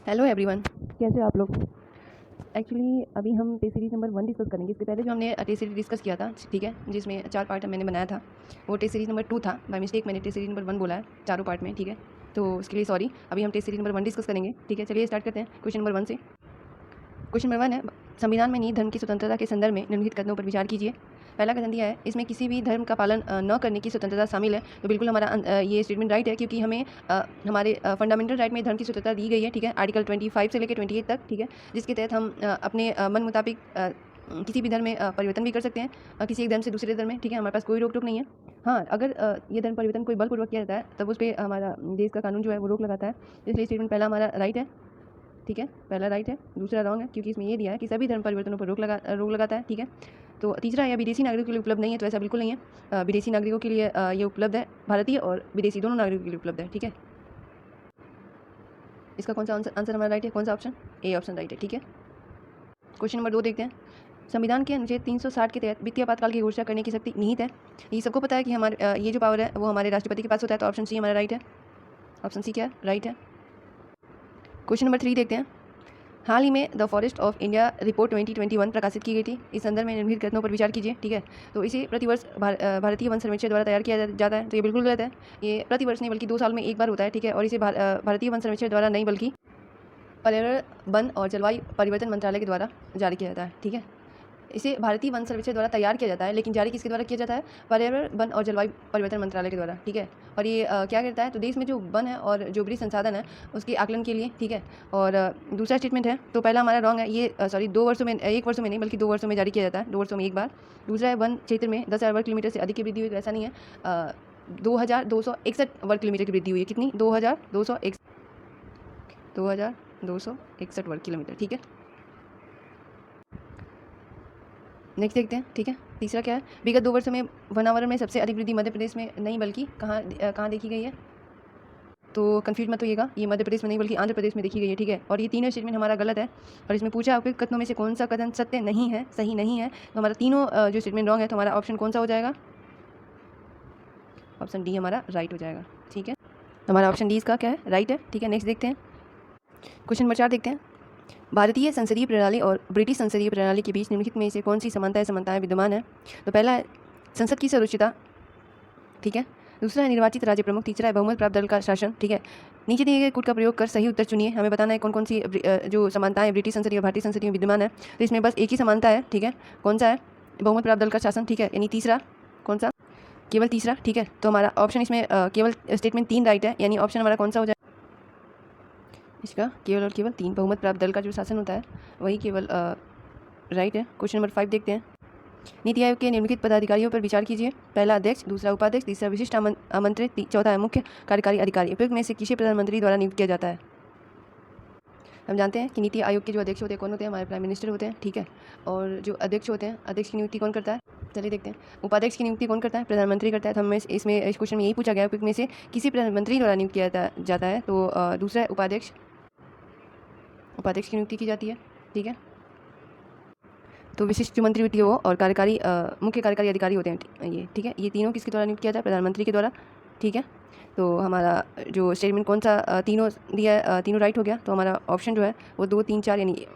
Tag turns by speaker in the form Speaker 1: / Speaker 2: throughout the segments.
Speaker 1: Hello everyone, कैसे हो आप लोग। एक्चुअली अभी हम टेस्ट सीरीज़ नंबर 1 डिस्कस करेंगे। इससे पहले जो हमने टेस्ट सीरीज डिस्कस किया था, ठीक है, जिसमें 4 पार्ट मैंने बनाया था, वो टेस्ट सीरीज़ नंबर 2 था। बाय मिस्टेक मैंने टेस्ट सीरीज़ नंबर 1 बोला है चारों पार्ट में, ठीक है, तो उसके लिए सॉरी। अभी हम टेस्ट सीरीज़ नंबर 1 डिस्कस करेंगे, ठीक है। चलिए स्टार्ट करते हैं क्वेश्चन नंबर 1 से। क्वेश्चन नंबर 1 है, संविधान में निहित धर्म की स्वतंत्रता के संदर्भ में निम्नलिखित कथनों पर विचार कीजिए। पहला कथन दिया है, इसमें किसी भी धर्म का पालन न करने की स्वतंत्रता शामिल है। तो बिल्कुल हमारा ये स्टेटमेंट राइट है, क्योंकि हमें हमारे फंडामेंटल राइट में धर्म की स्वतंत्रता दी गई है, ठीक है, आर्टिकल 25 से लेकर 28 तक, ठीक है, जिसके तहत हम अपने मन मुताबिक किसी भी धर्म में परिवर्तन भी कर सकते हैं, किसी एक धर्म से दूसरे धर्म में, ठीक है, हमारे पास कोई रोक टोक नहीं है। हाँ, अगर ये धर्म परिवर्तन कोई बलपूर्वक किया जाता है तब उस पर हमारा देश का कानून जो है वो रोक लगाता है। इसलिए स्टेटमेंट पहला हमारा राइट है, ठीक है, पहला राइट है। दूसरा रॉन्ग है, क्योंकि इसमें ये दिया है कि सभी धर्म परिवर्तनों पर रोक लगाता है, ठीक है। तो तीसरा है, विदेशी नागरिकों के लिए उपलब्ध नहीं है, तो ऐसा बिल्कुल नहीं है। विदेशी नागरिकों के लिए ये उपलब्ध है, भारतीय और विदेशी दोनों नागरिकों के लिए उपलब्ध है, ठीक है। इसका कौन सा आंसर हमारा राइट है, कौन सा ऑप्शन, ए ऑप्शन राइट है, ठीक है। क्वेश्चन नंबर 2 देखते हैं। संविधान के अनुच्छेद 360 के तहत वित्तीय आपातकाल की घोषणा करने की शक्ति निहित है। ये सबको पता है कि हमारे ये जो पावर है वो हमारे राष्ट्रपति के पास होता है, तो ऑप्शन सी हमारा राइट है। ऑप्शन सी क्या है, राइट है। क्वेश्चन नंबर 3 देखते हैं। हाल ही में the forest of India report 2021 प्रकाशित की गई थी। इस संदर्भ में निम्नलिखित कथनों पर विचार कीजिए, ठीक है। तो इसे प्रतिवर्ष भारतीय वन सर्वेक्षण द्वारा तैयार किया जाता है, तो ये बिल्कुल गलत है। ये प्रतिवर्ष नहीं बल्कि 2 साल में एक बार होता है, ठीक है, और इसे भारतीय वन सर्वेक्षण द्वारा नहीं बल्कि पर्यावरण, वन और जलवायु परिवर्तन मंत्रालय के द्वारा जारी किया जाता है, ठीक है। इसे भारतीय वन सर्वेक्षण द्वारा तैयार किया जाता है, लेकिन जारी किसके द्वारा किया जाता है, पर्यावरण, वन और जलवायु परिवर्तन मंत्रालय के द्वारा, ठीक है। और ये क्या करता है, तो देश में जो वन है और जो गृह संसाधन है उसके आकलन के लिए, ठीक है। और दूसरा स्टेटमेंट है, तो पहला हमारा रॉन्ग है, ये सॉरी 2 वर्षों में, 1 वर्षों में नहीं बल्कि 2 वर्षों में जारी किया जाता है, 2 वर्षों में एक बार। दूसरा है, वन क्षेत्र में 10,000 वर्ग किलोमीटर से अधिक की वृद्धि हुई, तो ऐसा नहीं है। 2261 वर्ग किलोमीटर की वृद्धि हुई है, कितनी, 2261 वर्ग किलोमीटर, ठीक है। नेक्स्ट देखते हैं, ठीक है। तीसरा क्या है, विगत 2 वर्षों में वनावरण में सबसे अधिक वृद्धि मध्य प्रदेश में नहीं बल्कि कहाँ देखी गई है, तो कन्फ्यूज मत होइएगा, ये मध्य प्रदेश में नहीं बल्कि आंध्र प्रदेश में देखी गई है, ठीक है। और ये तीनों स्टेटमेंट हमारा गलत है, और इसमें पूछा आपके कथनों में से कौन सा कथन सत्य नहीं है, सही नहीं है, तो हमारा तीनों जो स्टेटमेंट रॉन्ग है, तो हमारा ऑप्शन कौन सा हो जाएगा, ऑप्शन डी हमारा राइट हो जाएगा, ठीक है। हमारा ऑप्शन डी इसका क्या है, राइट है, ठीक है। नेक्स्ट देखते हैं, क्वेश्चन नंबर 4 देखते हैं। भारतीय संसदीय प्रणाली और ब्रिटिश संसदीय प्रणाली के बीच निम्नलिखित में से कौन सी समानताएं विद्यमान है, तो पहला है संसद की सर्वोच्चता, ठीक है। दूसरा है निर्वाचित राज्य प्रमुख। तीसरा है बहुमत प्राप्त दल का शासन, ठीक है। नीचे दिए गए कूट का प्रयोग कर सही उत्तर चुनिए। हमें बताना है कौन कौन सी जो समानताएं ब्रिटिश संसदीय और भारतीय संसदीय में विद्यमान है, तो इसमें बस एक ही समानता है, ठीक है। कौन सा है, बहुमत प्राप्त दल का शासन, ठीक है, यानी तीसरा, कौन सा, केवल तीसरा, ठीक है। तो हमारा ऑप्शन इसमें केवल स्टेटमेंट 3 राइट है, यानी ऑप्शन हमारा कौन सा हो जाए, इसका केवल और केवल 3 बहुमत प्राप्त दल का जो शासन होता है वही केवल राइट है। क्वेश्चन नंबर 5 देखते हैं। नीति आयोग के निम्नलिखित पदाधिकारियों पर विचार कीजिए। पहला अध्यक्ष, दूसरा उपाध्यक्ष, तीसरा विशिष्ट आमंत्रित, चौथा है मुख्य कार्यकारी अधिकारी। उपयुक्त में से किसे प्रधानमंत्री द्वारा नियुक्त किया जाता है। हम जानते हैं कि नीति आयोग के जो अध्यक्ष होते हैं कौन होते हैं, हमारे प्राइम मिनिस्टर होते हैं, ठीक है। और जो अध्यक्ष होते हैं, अध्यक्ष की नियुक्ति कौन करता है, चलिए देखते हैं। उपाध्यक्ष की नियुक्ति कौन करता है, प्रधानमंत्री करता है। तो हमें इसमें इस क्वेश्चन में यही पूछा गया उपयुक्त में से किसी प्रधानमंत्री द्वारा नियुक्त किया जाता है, तो दूसरा है उपाध्यक्ष, उपाध्यक्ष की नियुक्ति की जाती है, ठीक है। तो विशिष्ट जो मंत्री होती है वो, और कार्यकारी मुख्य कार्यकारी अधिकारी होते हैं ये, ठीक है। ये तीनों किसके द्वारा नियुक्त किया जाता है, प्रधानमंत्री के द्वारा, ठीक है। तो हमारा जो स्टेटमेंट कौन सा तीनों दिया है, तीनों राइट हो गया। तो हमारा ऑप्शन जो है वो 2, 3, 4 यानी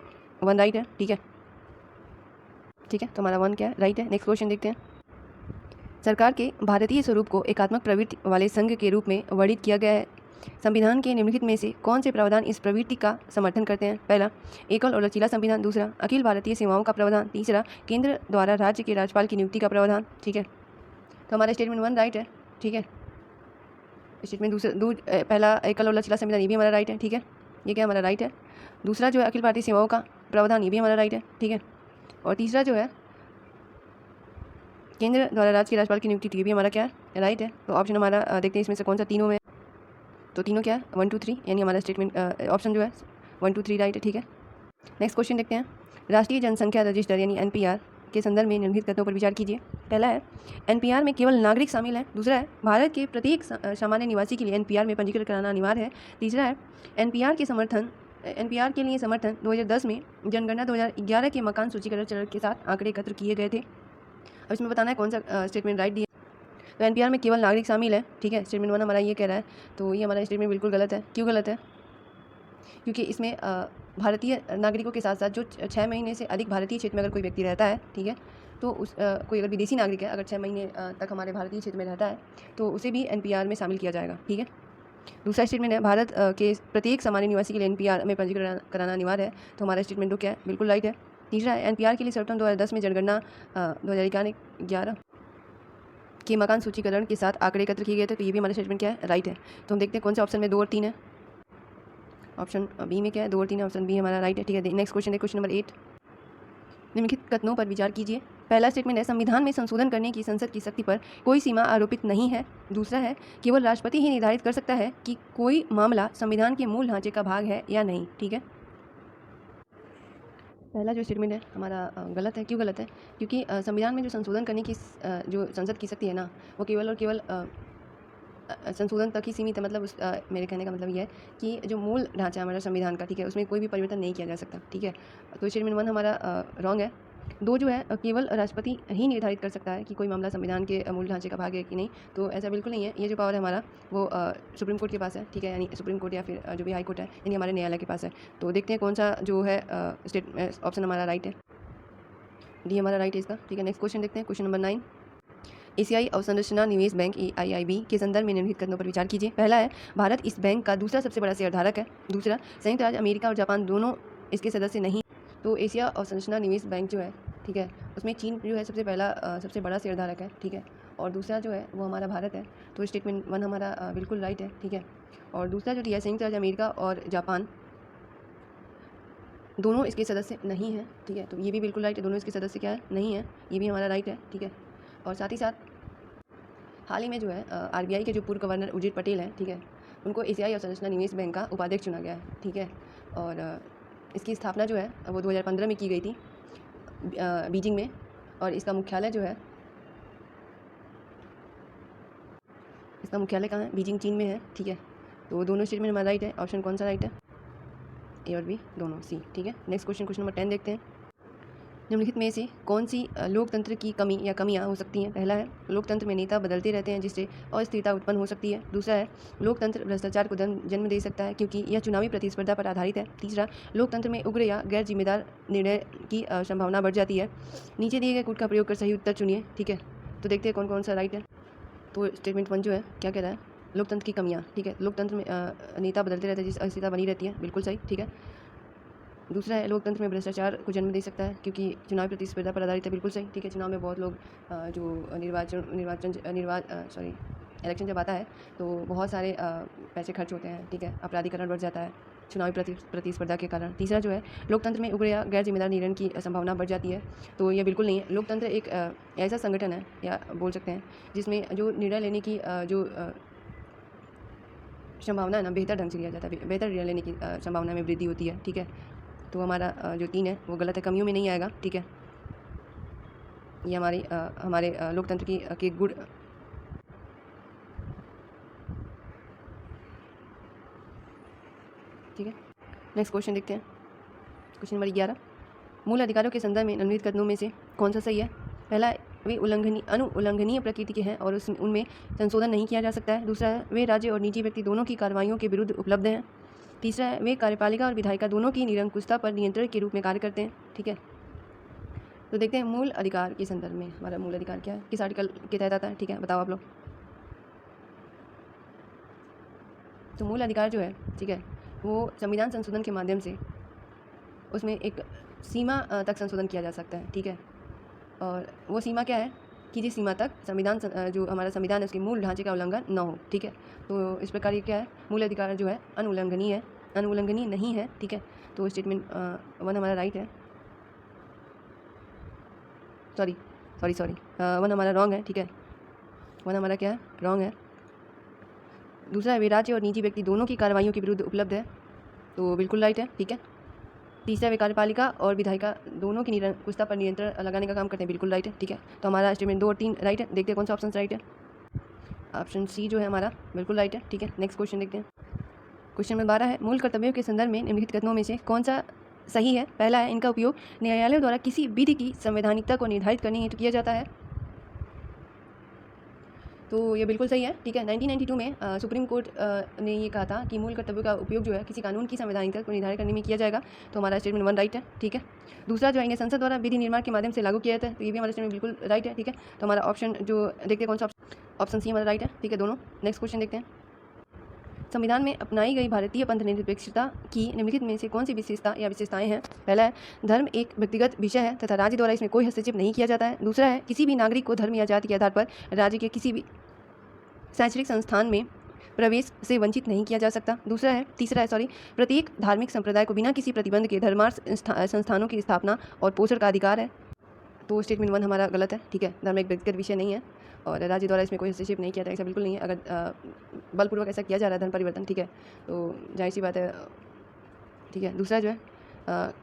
Speaker 1: 1 राइट है, ठीक है, ठीक है। तो हमारा 1 क्या है, राइट है। नेक्स्ट क्वेश्चन देखते हैं। सरकार के भारतीय स्वरूप को एकात्मक प्रवृत्ति वाले संघ के रूप में वर्णित किया गया है। संविधान के निम्नलिखित में से कौन से प्रावधान इस प्रवृत्ति का समर्थन करते हैं। पहला एकल और लचीला संविधान, दूसरा अखिल भारतीय सेवाओं का प्रावधान, तीसरा केंद्र द्वारा राज्य के राज्यपाल की नियुक्ति का प्रावधान, ठीक है। तो हमारा स्टेटमेंट 1 राइट है, ठीक है। स्टेटमेंट पहला एकल और लचीला संविधान, ये भी हमारा राइट है, ठीक है, ये क्या हमारा राइट है। दूसरा जो है अखिल भारतीय सेवाओं का प्रावधान, ये भी हमारा राइट है, ठीक है। और तीसरा जो है केंद्र द्वारा राज्य के राज्यपाल की नियुक्ति, ये भी हमारा क्या है, राइट है। तो ऑप्शन हमारा देखते हैं इसमें से कौन सा तीनों में, तो तीनों क्या है, 1, 2, 3, यानी हमारा स्टेटमेंट ऑप्शन जो है 1, 2, 3 राइट है, ठीक है। नेक्स्ट क्वेश्चन देखते हैं। राष्ट्रीय जनसंख्या रजिस्टर यानी एनपीआर के संदर्भ में निम्नलिखित कथनों पर विचार कीजिए। पहला है एनपीआर में केवल नागरिक शामिल है। दूसरा है भारत के प्रत्येक सामान्य निवासी के लिए एनपीआर में पंजीकरण कराना अनिवार्य है। तीसरा है एनपीआर के लिए समर्थन 2010 में जनगणना 2011 के मकान सूचीकरण चरण के साथ आंकड़े एकत्र किए गए थे। अब इसमें बताना है कौन सा स्टेटमेंट राइट दिया। तो एनपीआर में केवल नागरिक शामिल है, ठीक है, स्टेटमेंट 1 हमारा ये कह रहा है। तो ये हमारा स्टेटमेंट बिल्कुल गलत है। क्यों गलत है, क्योंकि इसमें भारतीय नागरिकों के साथ साथ जो 6 महीने से अधिक भारतीय क्षेत्र में अगर कोई व्यक्ति रहता है, ठीक है, तो उस कोई अगर विदेशी नागरिक है, अगर 6 महीने तक हमारे भारतीय क्षेत्र में रहता है, तो उसे भी एनपीआर में शामिल किया जाएगा, ठीक है। दूसरा स्टेटमेंट है, भारत के प्रत्येक सामान्य निवासी के लिए एनपीआर में पंजीकरण कराना अनिवार्य है। तो हमारा स्टेटमेंट तो क्या है, बिल्कुल राइट है। तीसरा है, एनपीआर के लिए सर्वप्रथम 2010 में जनगणना 2011 के मकान सूचीकरण के साथ आंकड़े एकत्र किए गए थे। तो ये भी हमारा स्टेटमेंट क्या है, राइट है। तो हम देखते हैं कौन सा ऑप्शन में 2 और 3 है। ऑप्शन बी में क्या है, 2 और 3 है, ऑप्शन बी हमारा राइट है, ठीक है। नेक्स्ट क्वेश्चन है, क्वेश्चन नंबर 8। निम्नलिखित कथनों पर विचार कीजिए। पहला स्टेटमेंट है, संविधान में संशोधन करने की संसद की शक्ति पर कोई सीमा आरोपित नहीं है। दूसरा है, केवल राष्ट्रपति ही निर्धारित कर सकता है कि कोई मामला संविधान के मूल ढांचे का भाग है या नहीं, ठीक है। पहला जो स्टेटमेंट है हमारा गलत है। क्यों गलत है? क्योंकि संविधान में जो संशोधन करने की जो संसद की शक्ति है ना, वो केवल और केवल संशोधन तक ही सीमित है। मतलब उस मेरे कहने का मतलब ये है कि जो मूल ढांचा है हमारा संविधान का, ठीक है, उसमें कोई भी परिवर्तन नहीं किया जा सकता, ठीक है। तो स्टेटमेंट 1 हमारा रॉन्ग है। 2 जो है केवल राष्ट्रपति ही निर्धारित कर सकता है कि कोई मामला संविधान के मूल ढांचे का भाग है कि नहीं। तो ऐसा बिल्कुल नहीं है। ये जो पावर है हमारा वो सुप्रीम कोर्ट के पास है, ठीक है, यानी सुप्रीम कोर्ट या फिर जो भी हाई कोर्ट है, यानी हमारे न्यायालय के पास है। तो देखते हैं कौन सा जो है ऑप्शन हमारा राइट है। डी हमारा राइट है इसका, ठीक है। नेक्स्ट क्वेश्चन देखते हैं, क्वेश्चन नंबर 9। एशियाई अवसंरचना निवेश बैंक AIIB के संदर्भ में निम्नलिखित कथनों पर विचार कीजिए। पहला है, भारत इस बैंक का दूसरा सबसे बड़ा शेयरधारक है। दूसरा, संयुक्त राज्य अमेरिका और जापान दोनों इसके सदस्य नहीं। तो एशिया अवसंरचना निवेश बैंक जो है, ठीक है, उसमें चीन जो है सबसे बड़ा शेयरधारक है, ठीक है। और दूसरा जो है वो हमारा भारत है। तो स्टेटमेंट 1 हमारा बिल्कुल राइट है, ठीक है। और दूसरा जो दिया है, संयुक्त राज्य अमेरिका और जापान दोनों इसके सदस्य नहीं है, ठीक है। तो ये भी बिल्कुल राइट है, दोनों इसके सदस्य क्या है, नहीं है। ये भी हमारा राइट है, ठीक है। और साथ ही साथ हाल ही में जो है RBI के जो पूर्व गवर्नर उर्जित पटेल हैं, ठीक है, उनको एशियाई अवसंरचना निवेश बैंक का उपाध्यक्ष चुना गया है, ठीक है। और इसकी स्थापना जो है वो 2015 में की गई थी बीजिंग में। और इसका मुख्यालय जो है, इसका मुख्यालय कहाँ है, बीजिंग चीन में है, ठीक है। तो दोनों स्टेटमेंट हमारा राइट है। ऑप्शन कौन सा राइट है, ए और बी दोनों, सी, ठीक है। नेक्स्ट क्वेश्चन, क्वेश्चन नंबर 10 देखते हैं। निम्नलिखित में से कौन सी लोकतंत्र की कमी या कमियां हो सकती हैं? पहला है, लोकतंत्र में नेता बदलते रहते हैं जिससे अस्थिरता उत्पन्न हो सकती है। दूसरा है, लोकतंत्र भ्रष्टाचार को जन्म दे सकता है क्योंकि यह चुनावी प्रतिस्पर्धा पर आधारित है। तीसरा, लोकतंत्र में उग्र या गैर जिम्मेदार निर्णय की संभावना बढ़ जाती है। नीचे दिए गए कूट का प्रयोग कर सही उत्तर चुनिए, ठीक है। तो देखते हैं कौन कौन सा राइट है। तो स्टेटमेंट 1 जो है क्या कह रहा है, लोकतंत्र की कमियाँ, ठीक है, लोकतंत्र में नेता बदलते रहते हैं जिससे अस्थिरता बनी रहती है, बिल्कुल सही, ठीक है। दूसरा है, लोकतंत्र में भ्रष्टाचार को जन्म दे सकता है क्योंकि चुनावी प्रतिस्पर्धा पर आधारित है, बिल्कुल सही, ठीक है। चुनाव में बहुत लोग जो इलेक्शन जब आता है तो बहुत सारे पैसे खर्च होते हैं, ठीक है, अपराधीकरण बढ़ जाता है चुनावी प्रतिस्पर्धा के कारण। तीसरा जो है, लोकतंत्र में उग्र या गैर जिम्मेदार निर्णय की संभावना बढ़ जाती है। तो ये बिल्कुल नहीं है। लोकतंत्र एक ऐसा संगठन है, या बोल सकते हैं, जिसमें जो निर्णय लेने की जो संभावना है ना, बेहतर ढंग से लिया जाता है, बेहतर निर्णय लेने की संभावना में वृद्धि होती है, ठीक है। तो हमारा जो 3 है वो गलत है, कमियों में नहीं आएगा, ठीक है। ये हमारे लोकतंत्र के गुण। ठीक है, नेक्स्ट क्वेश्चन देखते हैं, क्वेश्चन नंबर 11। मूल अधिकारों के संदर्भ में निम्नलिखित कथनों में से कौन सा सही है? पहला, वे अनुउल्लंघनीय प्रकृति के हैं और उनमें संशोधन नहीं किया जा सकता है। दूसरा है, वे राज्य और निजी व्यक्ति दोनों की कार्रवाइयों के विरुद्ध उपलब्ध हैं। तीसरा है, वे कार्यपालिका और विधायिका दोनों की निरंकुशता पर नियंत्रण के रूप में कार्य करते हैं, ठीक है। तो देखते हैं मूल अधिकार के संदर्भ में हमारा मूल अधिकार क्या है, किस आर्टिकल के तहत आता है, ठीक है, बताओ आप लोग। तो मूल अधिकार जो है, ठीक है, वो संविधान संशोधन के माध्यम से उसमें एक सीमा तक संशोधन किया जा सकता है, ठीक है। और वो सीमा क्या है कि जिस सीमा तक संविधान जो हमारा संविधान है उसके मूल ढांचे का उल्लंघन न हो, ठीक है। तो इस प्रकार ये क्या है, मूल अधिकार जो है अनुउल्लंघनीय नहीं है, ठीक है। तो स्टेटमेंट 1 हमारा राइट है, सॉरी 1 हमारा रॉन्ग है, ठीक है। 1 हमारा क्या है, रॉन्ग है। दूसरा है, वे राज्य और निजी व्यक्ति दोनों की कार्रवाइयों के विरुद्ध उपलब्ध है, तो बिल्कुल राइट है, ठीक है। तीसरा, वे कार्यपालिका और विधायिका दोनों की निरंकुशता पर नियंत्रण लगाने का काम करते हैं, बिल्कुल राइट है, ठीक है। तो हमारा स्टेटमेंट 2 और 3 राइट है। देखते हैं कौन सा ऑप्शन राइट है। ऑप्शन सी जो है हमारा बिल्कुल राइट है, ठीक है। नेक्स्ट क्वेश्चन देखते हैं, क्वेश्चन नंबर 12 है, मूल कर्तव्यों के संदर्भ में निम्नलिखित कथनों में से कौन सा सही है? पहला है, इनका उपयोग न्यायालय द्वारा किसी विधि की संवैधानिकता को निर्धारित करने हेतु किया जाता है। तो ये बिल्कुल सही है, ठीक है। 1992 में सुप्रीम कोर्ट ने ये कहा था कि मूल कर्तव्यों का उपयोग जो है किसी कानून की संवैधानिकता को निर्धारित करने में किया जाएगा। तो हमारा स्टेटमेंट 1 राइट है, ठीक है। दूसरा जो है इन्हें संसद द्वारा विधि निर्माण के माध्यम से लागू किया जाता है, तो ये भी हमारा स्टेटमेंट बिल्कुल राइट है, ठीक है। तो हमारा ऑप्शन जो देखते हैं कौन सा ऑप्शन सी हमारा राइट है, ठीक है, दोनों। नेक्स्ट क्वेश्चन देखते हैं। संविधान में अपनाई गई भारतीय पंथ निरपेक्षता की निम्नलिखित में से कौन सी विशेषता या विशेषताएं हैं? पहला है, धर्म एक व्यक्तिगत विषय है तथा राज्य द्वारा इसमें कोई हस्तक्षेप नहीं किया जाता है। दूसरा है, किसी भी नागरिक को धर्म या जाति के आधार पर राज्य के किसी भी शैक्षणिक संस्थान में प्रवेश से वंचित नहीं किया जा सकता। तीसरा है, प्रत्येक धार्मिक संप्रदाय को बिना किसी प्रतिबंध के धर्मार्थ संस्थानों की स्थापना और पोषण का अधिकार है। तो स्टेटमेंट 1 हमारा गलत है, ठीक है। धर्म एक व्यक्तिगत विषय नहीं है और राज्य द्वारा इसमें कोई हस्तक्षेप नहीं किया जाता, ऐसा बिल्कुल नहीं है। अगर बलपूर्वक ऐसा किया जा रहा है धर्म परिवर्तन, ठीक है, तो जाहिर सी बात है, ठीक है। दूसरा जो है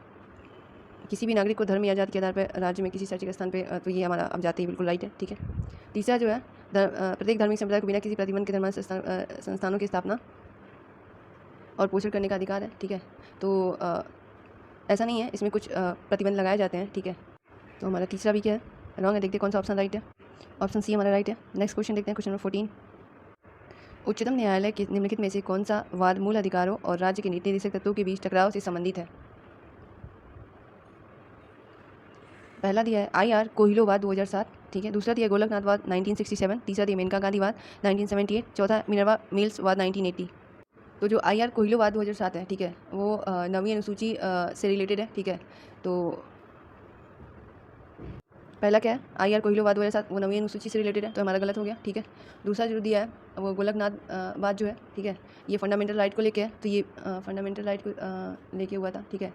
Speaker 1: किसी भी नागरिक को धर्म या जाति के आधार पर राज्य में किसी शैक्षिक स्थान पे, तो ये हमारा अब जाते ही बिल्कुल राइट है, ठीक है। तीसरा जो है प्रत्येक धार्मिक संप्रदाय को बिना किसी प्रतिबंध के धर्म संस्थानों की स्थापना और पोषण करने का अधिकार है, ठीक है। तो ऐसा नहीं है, इसमें कुछ प्रतिबंध लगाए जाते हैं, ठीक है। तो हमारा तीसरा भी क्या है, रॉन्ग है। देखते हैं कौन सा ऑप्शन राइट है। ऑप्शन सी हमारा राइट है। नेक्स्ट क्वेश्चन देखते हैं, क्वेश्चन नंबर 14। उच्चतम न्यायालय के निम्नलिखित में से कौन सा वाद मूल अधिकारों और राज्य के नीति निर्देशक तत्वों के बीच टकराव से संबंधित है? पहला दिया है IR कोहिलोवाद 2007, ठीक है। दूसरा दिया है गोलकनाथवाद 1967। तीसरा दिया मेनका गांधीवाद 1978। चौथा मिनर्वा मिल्स वाद 1980। तो जो IR कोहिलोवाद 2007 है, ठीक है, वो 9वीं अनुसूची से रिलेटेड है, ठीक है। तो पहला क्या है, IR कोहिलोवाद 2007 वो 9वीं अनुसूची से रिलेटेड है, तो हमारा गलत हो गया, ठीक है। दूसरा जो दिया है वो गोलकनाथ वाद जो है, ठीक है, ये फंडामेंटल राइट को लेके है, तो ये फंडामेंटल राइट को लेके हुआ था, ठीक है।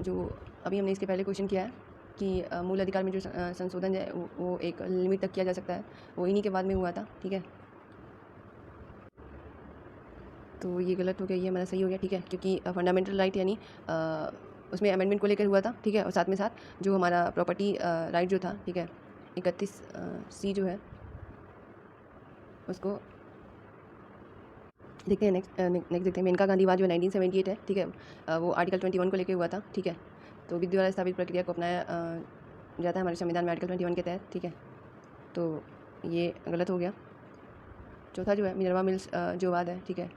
Speaker 1: जो अभी हमने इसके पहले क्वेश्चन किया है कि मूल अधिकार में जो संशोधन है वो एक लिमिट तक किया जा सकता है, वो इन्हीं के बाद में हुआ था, ठीक है। तो ये गलत हो गया, ये हमारा सही हो गया, ठीक है, क्योंकि फंडामेंटल राइट यानी उसमें अमेंडमेंट को लेकर हुआ था, ठीक है। और साथ में साथ जो हमारा प्रॉपर्टी राइट जो था, ठीक है, 31C जो है उसको देखते हैं। नेक्स्ट देखते हैं। मेनका गांधीवाद जो 1978 है, ठीक है, वो आर्टिकल 21 को लेकर हुआ था, ठीक है। तो विधि द्वारा स्थापित प्रक्रिया को अपनाया जाता है हमारे संविधान में आर्टिकल 21 के तहत, ठीक है। तो ये गलत हो गया। चौथा जो है मिनर्वा मिल्स जो वाद है, ठीक है,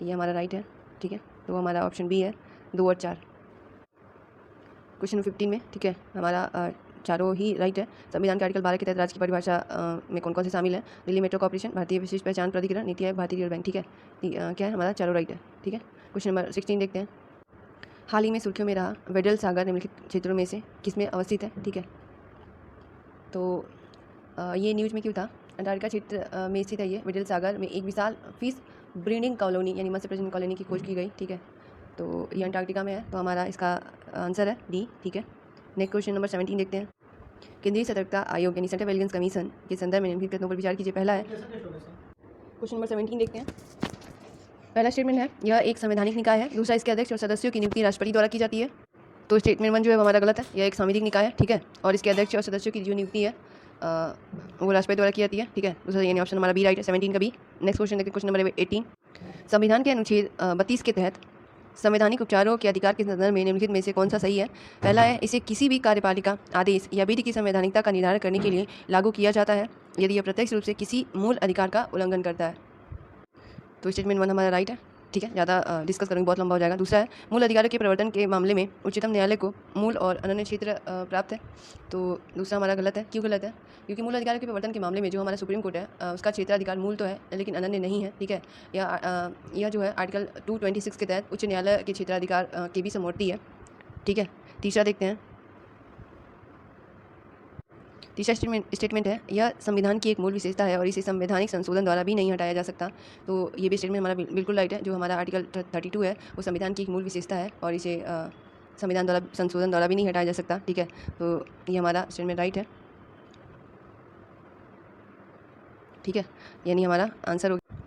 Speaker 1: ये हमारा राइट है, ठीक है। तो हमारा ऑप्शन बी है 2 और 4। क्वेश्चन 15 में, ठीक है, हमारा चारों ही राइट है। संविधान के आर्टिकल 12 के तहत राज्य की परिभाषा में कौन कौन से शामिल है? दिल्ली मेट्रो कॉर्पोरेशन, भारतीय विशिष्ट पहचान प्राधिकरण, नीति आयोग, भारतीय रिजर्व बैंक, ठीक है। क्या है हमारा चारों राइट है, ठीक है। क्वेश्चन नंबर 16 देखते हैं। हाल ही में सुर्खियों में रहा वेडल सागर निम्नलिखित क्षेत्रों में से किसमें अवस्थित है, ठीक है। तो ये न्यूज़ में क्यों था? अंटार्कटिका क्षेत्र में स्थित है ये वेडल सागर में एक विशाल फिश ब्रीडिंग कॉलोनी यानी मत्स्य प्रजनन कॉलोनी की खोज की गई, ठीक है। तो ये अंटार्कटिका में है, तो हमारा इसका आंसर है डी, ठीक है। नेक्स्ट क्वेश्चन नंबर 17 देखते हैं। केंद्रीय सतर्कता आयोग यानी सेंट्रल विजिलेंस कमीशन के संदर्भ में निम्नलिखित कथनों पर विचार कीजिए। पहला है, क्वेश्चन नंबर 17 देखते हैं। पहला स्टेटमेंट है, यह एक संवैधानिक निकाय है। दूसरा, इसके अध्यक्ष और सदस्यों की नियुक्ति राष्ट्रपति द्वारा की जाती है। तो स्टेटमेंट 1 जो है हमारा गलत है, यह एक सांविधिक निकाय है, ठीक है, और इसके अध्यक्ष और सदस्यों की जो नियुक्ति है वो राष्ट्रपति द्वारा की जाती है, ठीक है। दूसरा यानी ऑप्शन हमारा बी राइट है, 17 का बी। नेक्स्ट क्वेश्चन देखते हैं, क्वेश्चन नंबर 18। संविधान के अनुच्छेद 32 के तहत संवैधानिक उपचारों के अधिकार के संदर्भ में निम्नलिखित में से कौन सा सही है? पहला है, इसे किसी भी कार्यपालिका आदेश या विधि की संवैधानिकता का निर्धारण करने के लिए लागू किया जाता है यदि यह प्रत्यक्ष रूप से किसी मूल अधिकार का उल्लंघन करता है। तो स्टेटमेंट 1 हमारा राइट है, ठीक है, ज़्यादा डिस्कस करूँगी बहुत लंबा हो जाएगा। दूसरा है, मूल अधिकारों के प्रवर्तन के मामले में उच्चतम न्यायालय को मूल और अनन्य क्षेत्र प्राप्त है। तो दूसरा हमारा गलत है। क्यों गलत है? क्योंकि मूल अधिकारों के प्रवर्तन के मामले में जो हमारा सुप्रीम कोर्ट है उसका क्षेत्राधिकार मूल तो है लेकिन अनन्य नहीं है, ठीक है। यह जो है आर्टिकल 226 के तहत उच्च न्यायालय के क्षेत्राधिकार की भी समवर्ती है, ठीक है। तीसरा देखते हैं। तीसरा स्टेटमेंट है, यह संविधान की एक मूल विशेषता है और इसे संवैधानिक संशोधन द्वारा भी नहीं हटाया जा सकता। तो ये भी स्टेटमेंट हमारा बिल्कुल राइट है। जो हमारा आर्टिकल 32 है वो संविधान की एक मूल विशेषता है और इसे संविधान द्वारा संशोधन द्वारा भी नहीं हटाया जा सकता, ठीक है। तो ये हमारा स्टेटमेंट राइट है, ठीक है, यानी हमारा आंसर हो गया।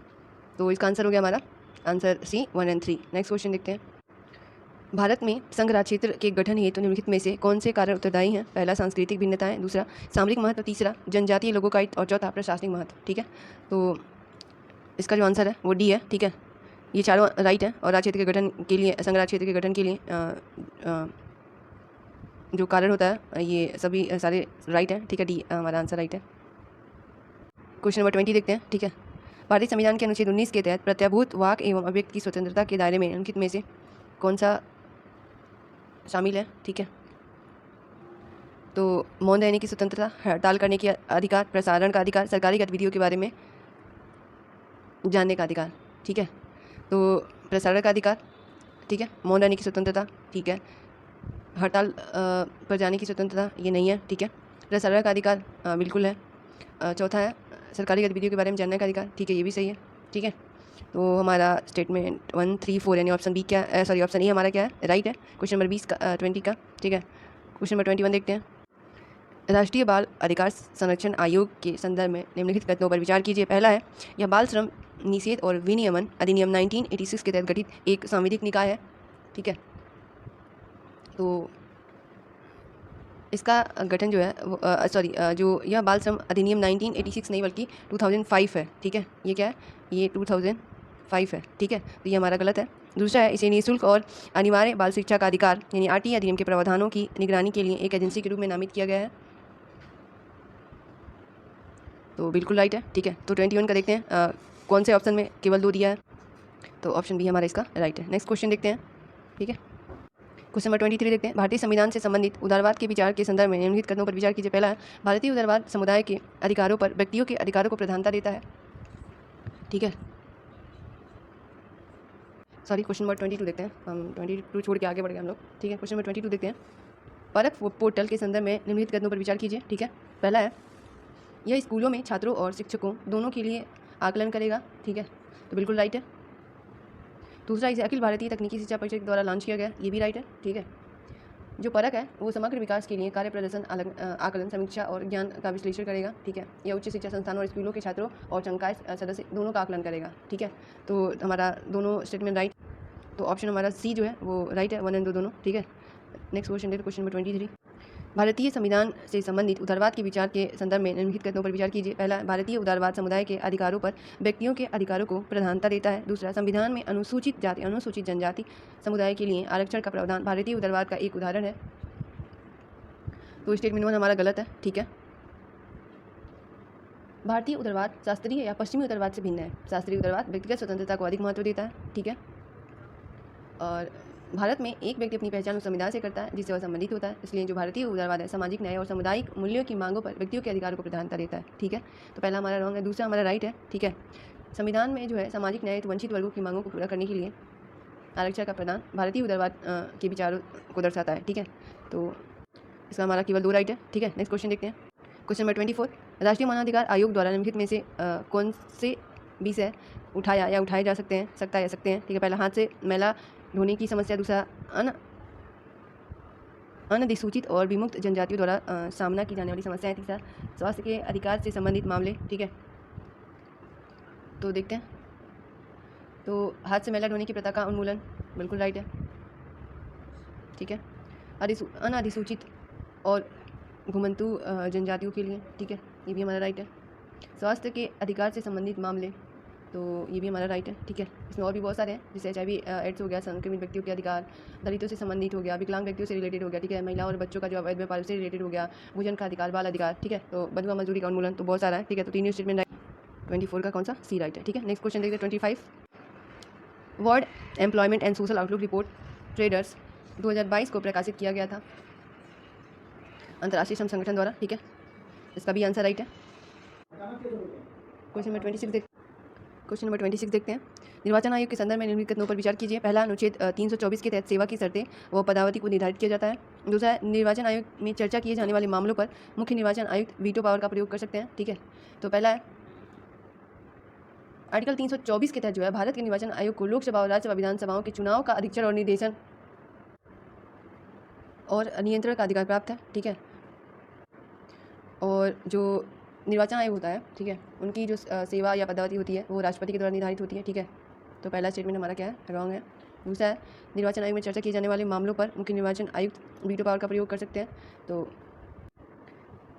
Speaker 1: तो इसका आंसर हो गया हमारा आंसर सी 1 और 3। नेक्स्ट क्वेश्चन देखते हैं। भारत में संघ राज्य क्षेत्र के गठन हेतु निम्नलिखित में से कौन से कारण उत्तरदायी हैं? पहला, सांस्कृतिक भिन्नताएं, दूसरा सामरिक महत्व, तीसरा जनजातीय लोगों का और चौथा प्रशासनिक महत्व, ठीक है। तो इसका जो आंसर है वो डी है, ठीक है। ये चारों राइट है और राज्य क्षेत्र के गठन के लिए, संघ राज्य क्षेत्र के गठन के लिए जो कारण होता है ये सभी सारे राइट है, ठीक है। डी हमारा आंसर राइट है। क्वेश्चन नंबर 20 देखते हैं, ठीक है। भारतीय संविधान के अनुच्छेद 19 के तहत प्रत्याभूत वाक एवं अभिव्यक्ति की स्वतंत्रता के दायरे में निम्नलिखित में से कौन सा शामिल है, ठीक है। तो मौन रहने की स्वतंत्रता, हड़ताल करने की अधिकार, प्रसारण का अधिकार, सरकारी गतिविधियों के बारे में जानने का अधिकार, ठीक है। तो प्रसारण का अधिकार, ठीक है। मौन रहने की स्वतंत्रता, ठीक है। हड़ताल पर जाने की स्वतंत्रता ये नहीं है, ठीक है। प्रसारण का अधिकार बिल्कुल है। चौथा है सरकारी गतिविधियों के बारे में जानने का अधिकार, ठीक है, ये भी सही है, ठीक है। तो हमारा स्टेटमेंट 1, 3, 4 यानी ऑप्शन बी क्या है, सॉरी ऑप्शन ए हमारा क्या है, राइट है। क्वेश्चन नंबर 20 का 20 का, ठीक है। क्वेश्चन नंबर 21 देखते हैं। राष्ट्रीय बाल अधिकार संरक्षण आयोग के संदर्भ में निम्नलिखित कथनों पर विचार कीजिए। पहला है, यह बाल श्रम निषेध और विनियमन अधिनियम 1986 के तहत गठित एक संवैधानिक निकाय है, ठीक है। तो इसका गठन जो है जो यह बाल श्रम अधिनियम 1986 नहीं बल्कि 2005 है, ठीक है। ये क्या है, ये 2005 है, ठीक है। तो ये हमारा गलत है। दूसरा है, इसे निःशुल्क और अनिवार्य बाल शिक्षा का अधिकार यानी आरटीई अधिनियम के प्रावधानों की निगरानी के लिए एक एजेंसी के रूप में नामित किया गया है, तो बिल्कुल राइट है, ठीक है। तो 21 का देखते हैं कौन से ऑप्शन में केवल 2 दिया है, तो ऑप्शन बी हमारा इसका राइट है। नेक्स्ट क्वेश्चन देखते हैं, ठीक है। क्वेश्चन नंबर 23 देखते हैं। भारतीय संविधान से संबंधित उदारवाद के विचार के संदर्भ में निम्नलिखित कथनों पर विचार कीजिए। पहला है, भारतीय उदारवाद समुदाय के अधिकारों पर व्यक्तियों के अधिकारों को प्रधानता देता है, ठीक है। सॉरी, क्वेश्चन नंबर 22 देखते हैं, हम 22 छोड़ के आगे बढ़ गए हम लोग, ठीक है। क्वेश्चन नंबर 22 देखते हैं। परख पोर्टल के संदर्भ में निम्नलिखित कथनों पर विचार कीजिए, ठीक है। पहला है, यह स्कूलों में छात्रों और शिक्षकों दोनों के लिए आकलन करेगा, ठीक है, तो बिल्कुल राइट है। दूसरा, इसे अखिल भारतीय तकनीकी शिक्षा परिषद के द्वारा लॉन्च किया गया, ये भी राइट है, ठीक है। जो परख है वो समग्र विकास के लिए कार्य प्रदर्शन आकलन समीक्षा और ज्ञान का विश्लेषण करेगा, ठीक है। यह उच्च शिक्षा संस्थानों और स्कूलों के छात्रों और संकाय सदस्य दोनों का आकलन करेगा, ठीक है। तो हमारा दोनों स्टेटमेंट राइट, तो ऑप्शन हमारा सी जो है वो राइट है, 1 और 2 दोनों, ठीक है। नेक्स्ट क्वेश्चन देखते, क्वेश्चन नंबर 23। भारतीय संविधान से संबंधित उदारवाद के विचार के संदर्भ में निम्नलिखित कथनों पर विचार कीजिए। पहला, भारतीय उदारवाद समुदाय के अधिकारों पर व्यक्तियों के अधिकारों को प्रधानता देता है। दूसरा, संविधान में अनुसूचित जाति अनुसूचित जनजाति समुदाय के लिए आरक्षण का प्रावधान भारतीय उदारवाद का एक उदाहरण है, तो स्टेटमेंट 1 हमारा गलत है, ठीक है। भारतीय उदारवाद शास्त्रीय या पश्चिमी उदारवाद से भिन्न है। शास्त्रीय उदारवाद व्यक्तिगत स्वतंत्रता को अधिक महत्व देता है, ठीक है। और भारत में एक व्यक्ति अपनी पहचान उस संविधान से करता है जिससे वह संबंधित होता है, इसलिए जो भारतीय उदारवाद है सामाजिक न्याय और सामुदायिक मूल्यों की मांगों पर व्यक्तियों के अधिकारों को प्रधानता देता है, ठीक है। तो पहला हमारा रॉन्ग है, दूसरा हमारा राइट है, ठीक है। संविधान में जो है सामाजिक न्याय तो वंचित वर्गों की मांगों को पूरा करने के लिए आरक्षण का प्रदान भारतीय उदारवाद के विचारों को दर्शाता है, ठीक है। तो इसका हमारा केवल 2 राइट है, ठीक है। नेक्स्ट क्वेश्चन देखते हैं, क्वेश्चन नंबर 24। राष्ट्रीय मानवाधिकार आयोग द्वारा निम्नलिखित में से कौन से विषय उठाया या उठाए जा सकते हैं, सकता है सकते हैं, ठीक है। पहला, हाथ से मैला ढोने की समस्या। दूसरा, अनधिसूचित और विमुक्त जनजातियों द्वारा सामना की जाने वाली समस्याएं। तीसरा, स्वास्थ्य के अधिकार से संबंधित मामले, ठीक है। तो देखते हैं, तो हाथ से मैला ढोने की प्रथा का उन्मूलन बिल्कुल राइट है, ठीक है। अनधिसूचित और घुमंतू जनजातियों के लिए, ठीक है, ये भी हमारा राइट है। स्वास्थ्य के अधिकार से संबंधित मामले, तो ये भी हमारा राइट है, ठीक है। इसमें और भी बहुत सारे हैं, जैसे HIV एड्स हो गया, संक्रमित व्यक्तियों के अधिकार, दलितों से संबंधित हो गया, विकलांग व्यक्तियों से रिलेटेड हो गया, ठीक है। महिलाओं और बच्चों का जो अवैध व्यापार से रिलेटेड हो गया, भोजन का अधिकार, बाल अधिकार, ठीक है। तो बंधुआ मजदूरी का उन्मूलन, तो बहुत सारा है, ठीक है। तो 3 स्टेटमेंट राइट, 24 का कौन सा, सी राइट है, ठीक है। नेक्स्ट क्वेश्चन देखते हैं 25। World employment and social outlook report traders 2022 को प्रकाशित किया गया था अंतर्राष्ट्रीय श्रम संगठन द्वारा, ठीक है। इसका भी आंसर राइट है। क्वेश्चन नंबर 26 देखते हैं। निर्वाचन आयोग के संदर्भ में निम्नलिखित कथनों पर विचार कीजिए। पहला, अनुच्छेद 324 के तहत सेवा की शर्तें व पदावधि को निर्धारित किया जाता है। दूसरा, निर्वाचन आयोग में चर्चा किए जाने वाले मामलों पर मुख्य निर्वाचन आयुक्त वीटो पावर का प्रयोग कर सकते हैं, ठीक है। तो पहला है, आर्टिकल 324 के तहत जो है भारत के निर्वाचन आयोग को लोकसभा और राज्यसभा विधानसभाओं के चुनाव का अधीक्षण और निर्देशन और नियंत्रण का अधिकार प्राप्त है, ठीक है। और जो निर्वाचन आयोग होता है, ठीक है, उनकी जो सेवा या पदावधि होती है वो राष्ट्रपति के द्वारा निर्धारित होती है, ठीक है। तो पहला स्टेटमेंट हमारा क्या है, रॉन्ग है। दूसरा है, निर्वाचन आयोग में चर्चा किए जाने वाले मामलों पर मुख्य निर्वाचन आयुक्त वीटो पावर का प्रयोग कर सकते हैं। तो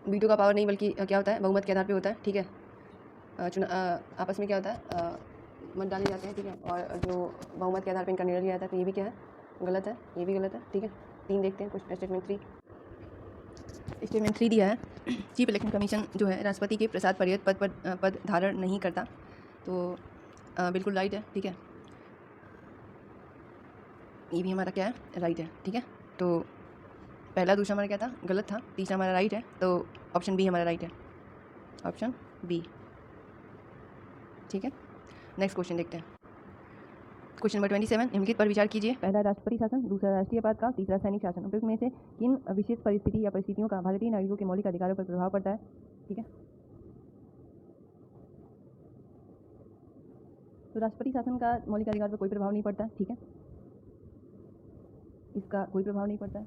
Speaker 1: वीटो का पावर नहीं बल्कि क्या होता है, बहुमत के आधार पर होता है, ठीक है। आपस में क्या होता है, मत डाले जाते हैं, ठीक है। और जो बहुमत के आधार पर इनका निर्णय लिया जाता है, तो ये भी क्या है, गलत है, ये भी गलत है, ठीक है। 3 देखते हैं, कुछ स्टेटमेंट 3 दिया है चीफ इलेक्शन कमीशन जो है राष्ट्रपति के प्रसाद पर्यत पद धारण नहीं करता। तो बिल्कुल राइट है, ठीक है। ये भी हमारा क्या है, राइट है, ठीक है। तो पहला दूसरा हमारा क्या था, गलत था, तीसरा हमारा राइट है। तो ऑप्शन बी हमारा राइट है, ऑप्शन बी, ठीक है। नेक्स्ट क्वेश्चन देखते हैं। क्वेश्चन नंबर 27, निम्नलिखित पर विचार कीजिए। पहला राष्ट्रपति शासन, दूसरा राष्ट्रीय आपातकाल, तीसरा सैनिक शासन। उपयुक्त में से किन विशेष परिस्थिति या परिस्थितियों का भारतीय नागरिकों के मौलिक अधिकारों पर प्रभाव पड़ता है, ठीक है। तो राष्ट्रपति शासन का मौलिक अधिकार पर कोई प्रभाव नहीं पड़ता है, ठीक है, इसका कोई प्रभाव नहीं पड़ता है,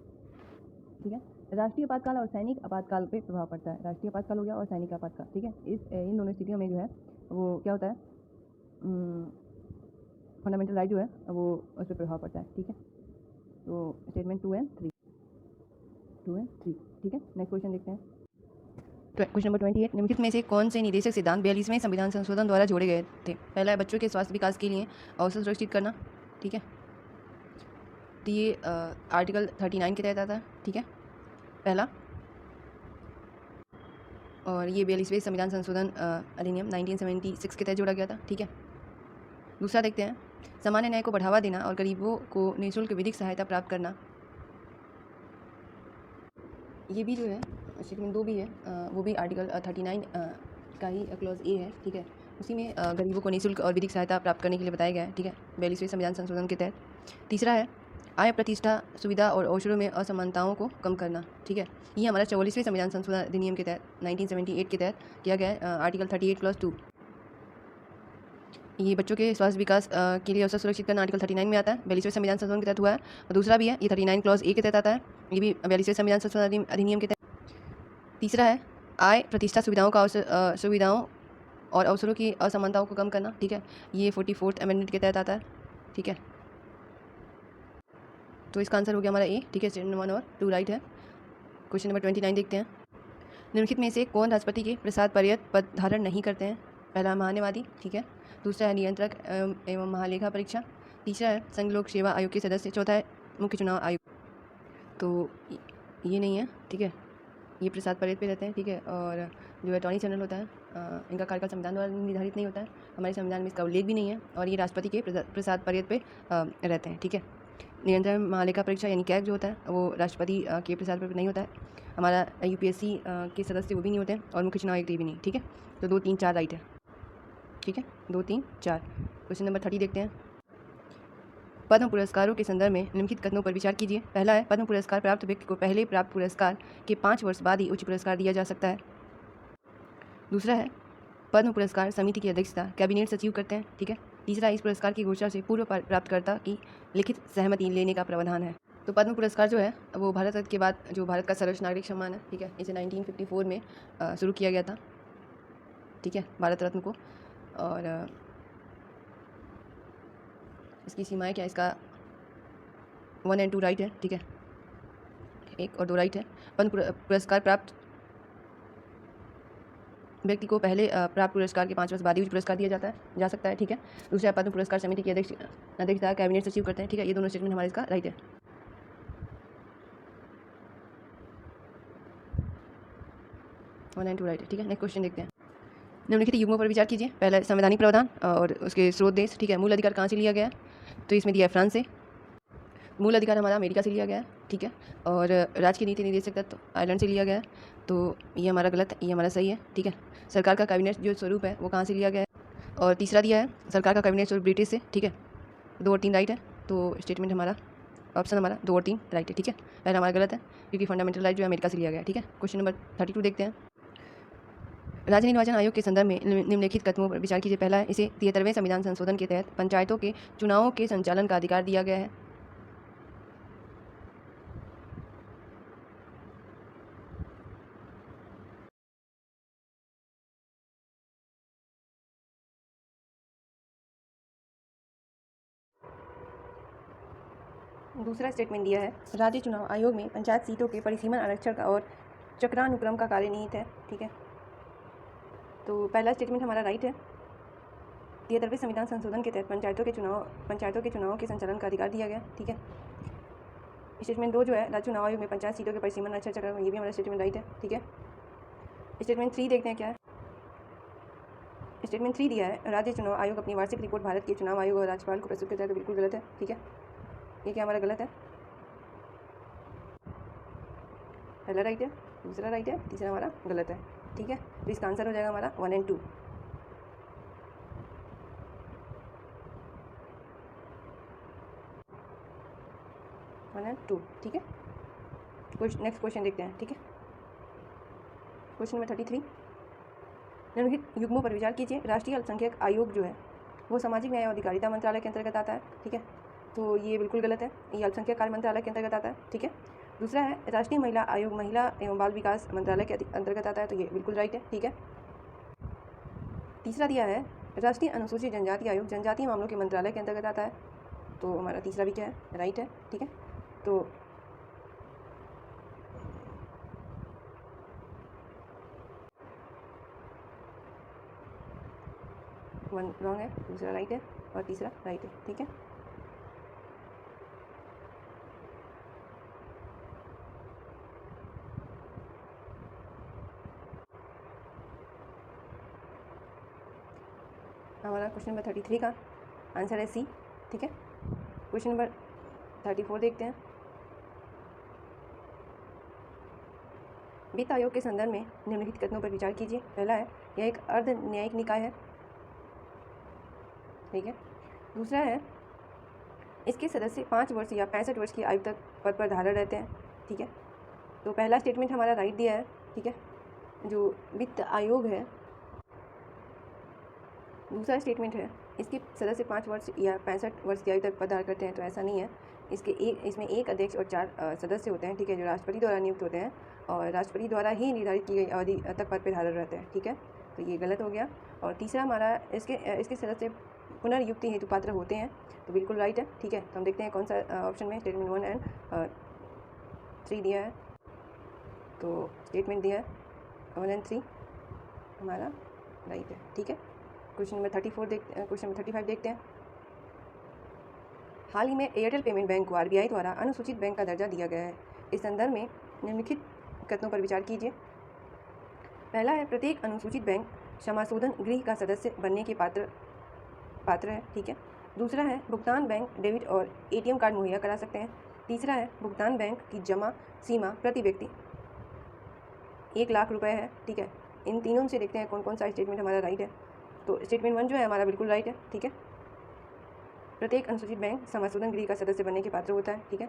Speaker 1: ठीक है। राष्ट्रीय आपातकाल और सैनिक आपातकाल पे प्रभाव पड़ता है। राष्ट्रीय आपातकाल हो गया और सैनिक आपातकाल, ठीक है। इन दोनों स्थितियों में जो है वो क्या होता है, फंडामेंटल राइट जो है वो उस पर प्रभाव पड़ता है, ठीक है। तो स्टेटमेंट 2 एंड 3, ठीक है। नेक्स्ट क्वेश्चन देखते हैं। क्वेश्चन नंबर 28, निम्नलिखित में से कौन से निदेशक सिद्धांत 42वें संविधान संशोधन द्वारा जोड़े गए थे। पहला है बच्चों के स्वास्थ्य विकास के लिए अवसर सुरक्षित करना, ठीक है। तो ये आर्टिकल 39 के तहत आता है, ठीक है, पहला। और ये 42वें संविधान संशोधन अधिनियम 1976 के तहत जोड़ा गया था, ठीक है। दूसरा देखते हैं, सामान्य न्याय को बढ़ावा देना और गरीबों को निःशुल्क विधिक सहायता प्राप्त करना। ये भी जो है स्टेटमेंट 2 भी है, वो भी आर्टिकल 39 का ही क्लॉज ए है, ठीक है। उसी में गरीबों को निःशुल्क और विधिक सहायता प्राप्त करने के लिए बताया गया है, ठीक है, 42वें संविधान संशोधन के तहत। तीसरा है आय, प्रतिष्ठा, सुविधा और अवसरों में असमानताओं को कम करना, ठीक है। ये हमारा 44वें संविधान संशोधन अधिनियम के तहत 1978 के तहत किया गया है, आर्टिकल 38 क्लॉज 2। ये बच्चों के स्वास्थ्य विकास के लिए अवसर सुरक्षित करना आर्टिकल 39 में आता है, 42वें संविधान संशोधन के तहत हुआ है। और दूसरा भी है, ये 39 क्लॉज ए के तहत आता है, ये भी 42वें संविधान संशोधन अधिनियम के तहत। तीसरा है आय, प्रतिष्ठा, सुविधाओं और अवसरों की असमानताओं को कम करना, ठीक है, ये 44th अमेंडमेंट के तहत आता है, ठीक है। तो इसका आंसर हो गया हमारा ए, ठीक है। स्टेटमेंट 1 और 2 राइट है। क्वेश्चन नंबर 29 देखते हैं। निम्नलिखित में से कौन राष्ट्रपति के प्रसाद पर्यत पद धारण नहीं करते हैं। पहला महान्यायवादी, ठीक है। दूसरा है नियंत्रक एवं महालेखा परीक्षा। तीसरा है संघ लोक सेवा आयोग के सदस्य। चौथा है मुख्य चुनाव आयोग। तो ये नहीं है, ठीक है, ये प्रसाद पर्यत पे रहते हैं, ठीक है। और जो अटॉर्नी जनरल होता है इनका कार्यकाल संविधान द्वारा निर्धारित नहीं होता है, हमारे संविधान में इसका उल्लेख भी नहीं है। और ये राष्ट्रपति के प्रसाद पर्यत पे रहते हैं, ठीक है। नियंत्रण महालेखा परीक्षा यानी कैग जो होता है वो राष्ट्रपति के प्रसाद पर नहीं होता है। हमारा यूपीएससी के सदस्य वो भी नहीं होते हैं, और मुख्य चुनाव आयुक्त भी नहीं, ठीक है। तो 2, 3, 4 राइट है, ठीक है, 2, 3, 4। क्वेश्चन नंबर 30 देखते हैं। पद्म पुरस्कारों के संदर्भ में निम्नलिखित कथनों पर विचार कीजिए। पहला है पद्म पुरस्कार प्राप्त व्यक्ति को पहले प्राप्त पुरस्कार के 5 वर्ष बाद ही उच्च पुरस्कार दिया जा सकता है। दूसरा है पद्म पुरस्कार समिति की अध्यक्षता कैबिनेट सचिव करते हैं, ठीक है। तीसरा, इस पुरस्कार की घोषणा से पूर्व प्राप्तकर्ता की लिखित सहमति लेने का प्रावधान है। तो पद्म पुरस्कार जो है वो भारत रत्न के बाद जो भारत का सर्वोच्च नागरिक सम्मान है, ठीक है, इसे 1954 में शुरू किया गया था, ठीक है, भारत रत्न को। और इसकी सीमाएँ क्या, इसका 1 और 2 राइट है, ठीक है, 1 और 2 राइट है। पद्म पुरस्कार प्राप्त व्यक्ति को पहले प्राप्त पुरस्कार के 5 वर्ष बाद ही उच्च पुरस्कार दिया जा सकता है, ठीक है। दूसरा, पद्म पुरस्कार समिति की अध्यक्षता कैबिनेट सचिव करते हैं, ठीक है। ये दोनों स्टेटमेंट हमारे इसका राइट है। वन एंड 2 राइट है, ठीक है। नेक्स्ट क्वेश्चन देखते हैं। निम्नलिखित युग्मों पर विचार कीजिए। पहला संवैधानिक प्रावधान और उसके स्रोत देश, ठीक है। मूल अधिकार कहाँ से लिया गया है, तो इसमें दिया है फ्रांस से। मूल अधिकार हमारा अमेरिका से लिया गया है, ठीक है। और राजकीय नीति निदेशक तत्व आयरलैंड से लिया गया है, तो ये हमारा गलत है, ये हमारा सही है, ठीक है। सरकार का कैबिनेट जो स्वरूप है वो कहाँ से लिया गया है, और तीसरा दिया है सरकार का कैबिनेट स्वरूप ब्रिटिश से, ठीक है। 2 और 3 राइट है। तो स्टेटमेंट हमारा ऑप्शन हमारा 2 और 3 राइट है, ठीक है। पहला हमारा गलत है क्योंकि फंडामेंटल राइट जो है अमेरिका से लिया गया है, ठीक है। क्वेश्चन नंबर 32 देखते हैं। राज्य निर्वाचन आयोग के संदर्भ में निम्नलिखित कदमों पर विचार कीजिए। पहला है इसे 73वें संविधान संशोधन के तहत पंचायतों के चुनावों के संचालन का अधिकार दिया गया है। दूसरा स्टेटमेंट दिया है राज्य चुनाव आयोग में पंचायत सीटों के परिसीमन, आरक्षण का और चक्रानुक्रम का कार्य निहित है, ठीक है। तो पहला स्टेटमेंट हमारा राइट है। 73वें संविधान संशोधन के तहत पंचायतों के चुनावों के संचालन का अधिकार दिया गया, ठीक है। स्टेटमेंट 2 जो है राज्य चुनाव आयोग में पंचायत सीटों के परिसीमन, आरक्षण, चक्रानुक्रम, ये भी हमारा स्टेटमेंट राइट है, ठीक है। स्टेटमेंट 3 देखते हैं क्या है। स्टेटमेंट 3 दिया है, राज्य चुनाव आयोग अपनी वार्षिक रिपोर्ट भारत के चुनाव आयोग और राज्यपाल को प्रस्तुत करता है, तो बिल्कुल गलत है। ठीक है, ये क्या हमारा गलत है, पहला राइट है, दूसरा राइट है, तीसरा हमारा गलत है। ठीक है, तो इसका आंसर हो जाएगा हमारा 1 और 2। One and two. ठीक है, नेक्स्ट क्वेश्चन देखते हैं। ठीक है, क्वेश्चन नंबर 33, निम्नलिखित युग्मों पर विचार कीजिए। राष्ट्रीय अल्पसंख्यक आयोग जो है वो सामाजिक न्याय और अधिकारिता मंत्रालय के अंतर्गत आता है। ठीक है, तो ये बिल्कुल गलत है, ये अल्पसंख्यक कार्य मंत्रालय के अंतर्गत आता है। ठीक है, दूसरा है राष्ट्रीय महिला आयोग महिला एवं बाल विकास मंत्रालय के अंतर्गत आता है, तो ये बिल्कुल राइट है। ठीक है, तीसरा दिया है राष्ट्रीय अनुसूचित जनजाति आयोग जनजातीय मामलों के मंत्रालय के अंतर्गत आता है, तो हमारा तीसरा भी क्या है, राइट है। ठीक है, तो वन रॉन्ग है, दूसरा राइट है और तीसरा राइट है। ठीक है, हमारा क्वेश्चन नंबर 33 का आंसर है सी। ठीक है, क्वेश्चन नंबर 34 देखते हैं। वित्त आयोग के संदर्भ में निम्नलिखित कथनों पर विचार कीजिए। पहला है, यह एक अर्ध न्यायिक निकाय है। ठीक है, दूसरा है, इसके सदस्य 5 वर्ष या 65 वर्ष की आयु तक पद पर धारण रहते हैं। ठीक है, तो पहला स्टेटमेंट हमारा राइट दिया है। ठीक है, जो वित्त आयोग है, दूसरा स्टेटमेंट है इसके सदस्य 5 वर्ष या 65 वर्ष की आयु तक पद धारण करते हैं, तो ऐसा नहीं है। इसमें एक अध्यक्ष और 4 सदस्य होते हैं। ठीक है, जो राष्ट्रपति द्वारा नियुक्त होते हैं और राष्ट्रपति द्वारा ही निर्धारित की गई अवधि तक पद पर धारण रहते हैं। ठीक है, तो ये गलत हो गया। और तीसरा हमारा इसके सदस्य पुनर्युक्ति हेतु पात्र होते हैं, तो बिल्कुल राइट है। ठीक है, तो हम देखते हैं कौन सा ऑप्शन में स्टेटमेंट 1 एंड 3 दिया है, तो स्टेटमेंट दिया है 1 एंड 3 हमारा राइट है। ठीक है, क्वेश्चन नंबर 35 देखते हैं। हाल ही में एयरटेल पेमेंट बैंक को आरबीआई द्वारा अनुसूचित बैंक का दर्जा दिया गया है। इस संदर्भ में निम्नलिखित कथनों पर विचार कीजिए। पहला है, प्रत्येक अनुसूचित बैंक क्षमाशोधन गृह का सदस्य बनने के पात्र है। ठीक है, दूसरा है, भुगतान बैंक डेबिट और एटीएम कार्ड मुहैया करा सकते हैं। तीसरा है, भुगतान बैंक की जमा सीमा प्रति व्यक्ति 1 लाख रुपए है। ठीक है, इन तीनों से देखते हैं कौन कौन सा स्टेटमेंट हमारा राइट है। तो स्टेटमेंट 1 जो है हमारा बिल्कुल राइट है। ठीक है, प्रत्येक अनुसूचित बैंक समाशोधन गृह का सदस्य बनने के पात्र होता है। ठीक है,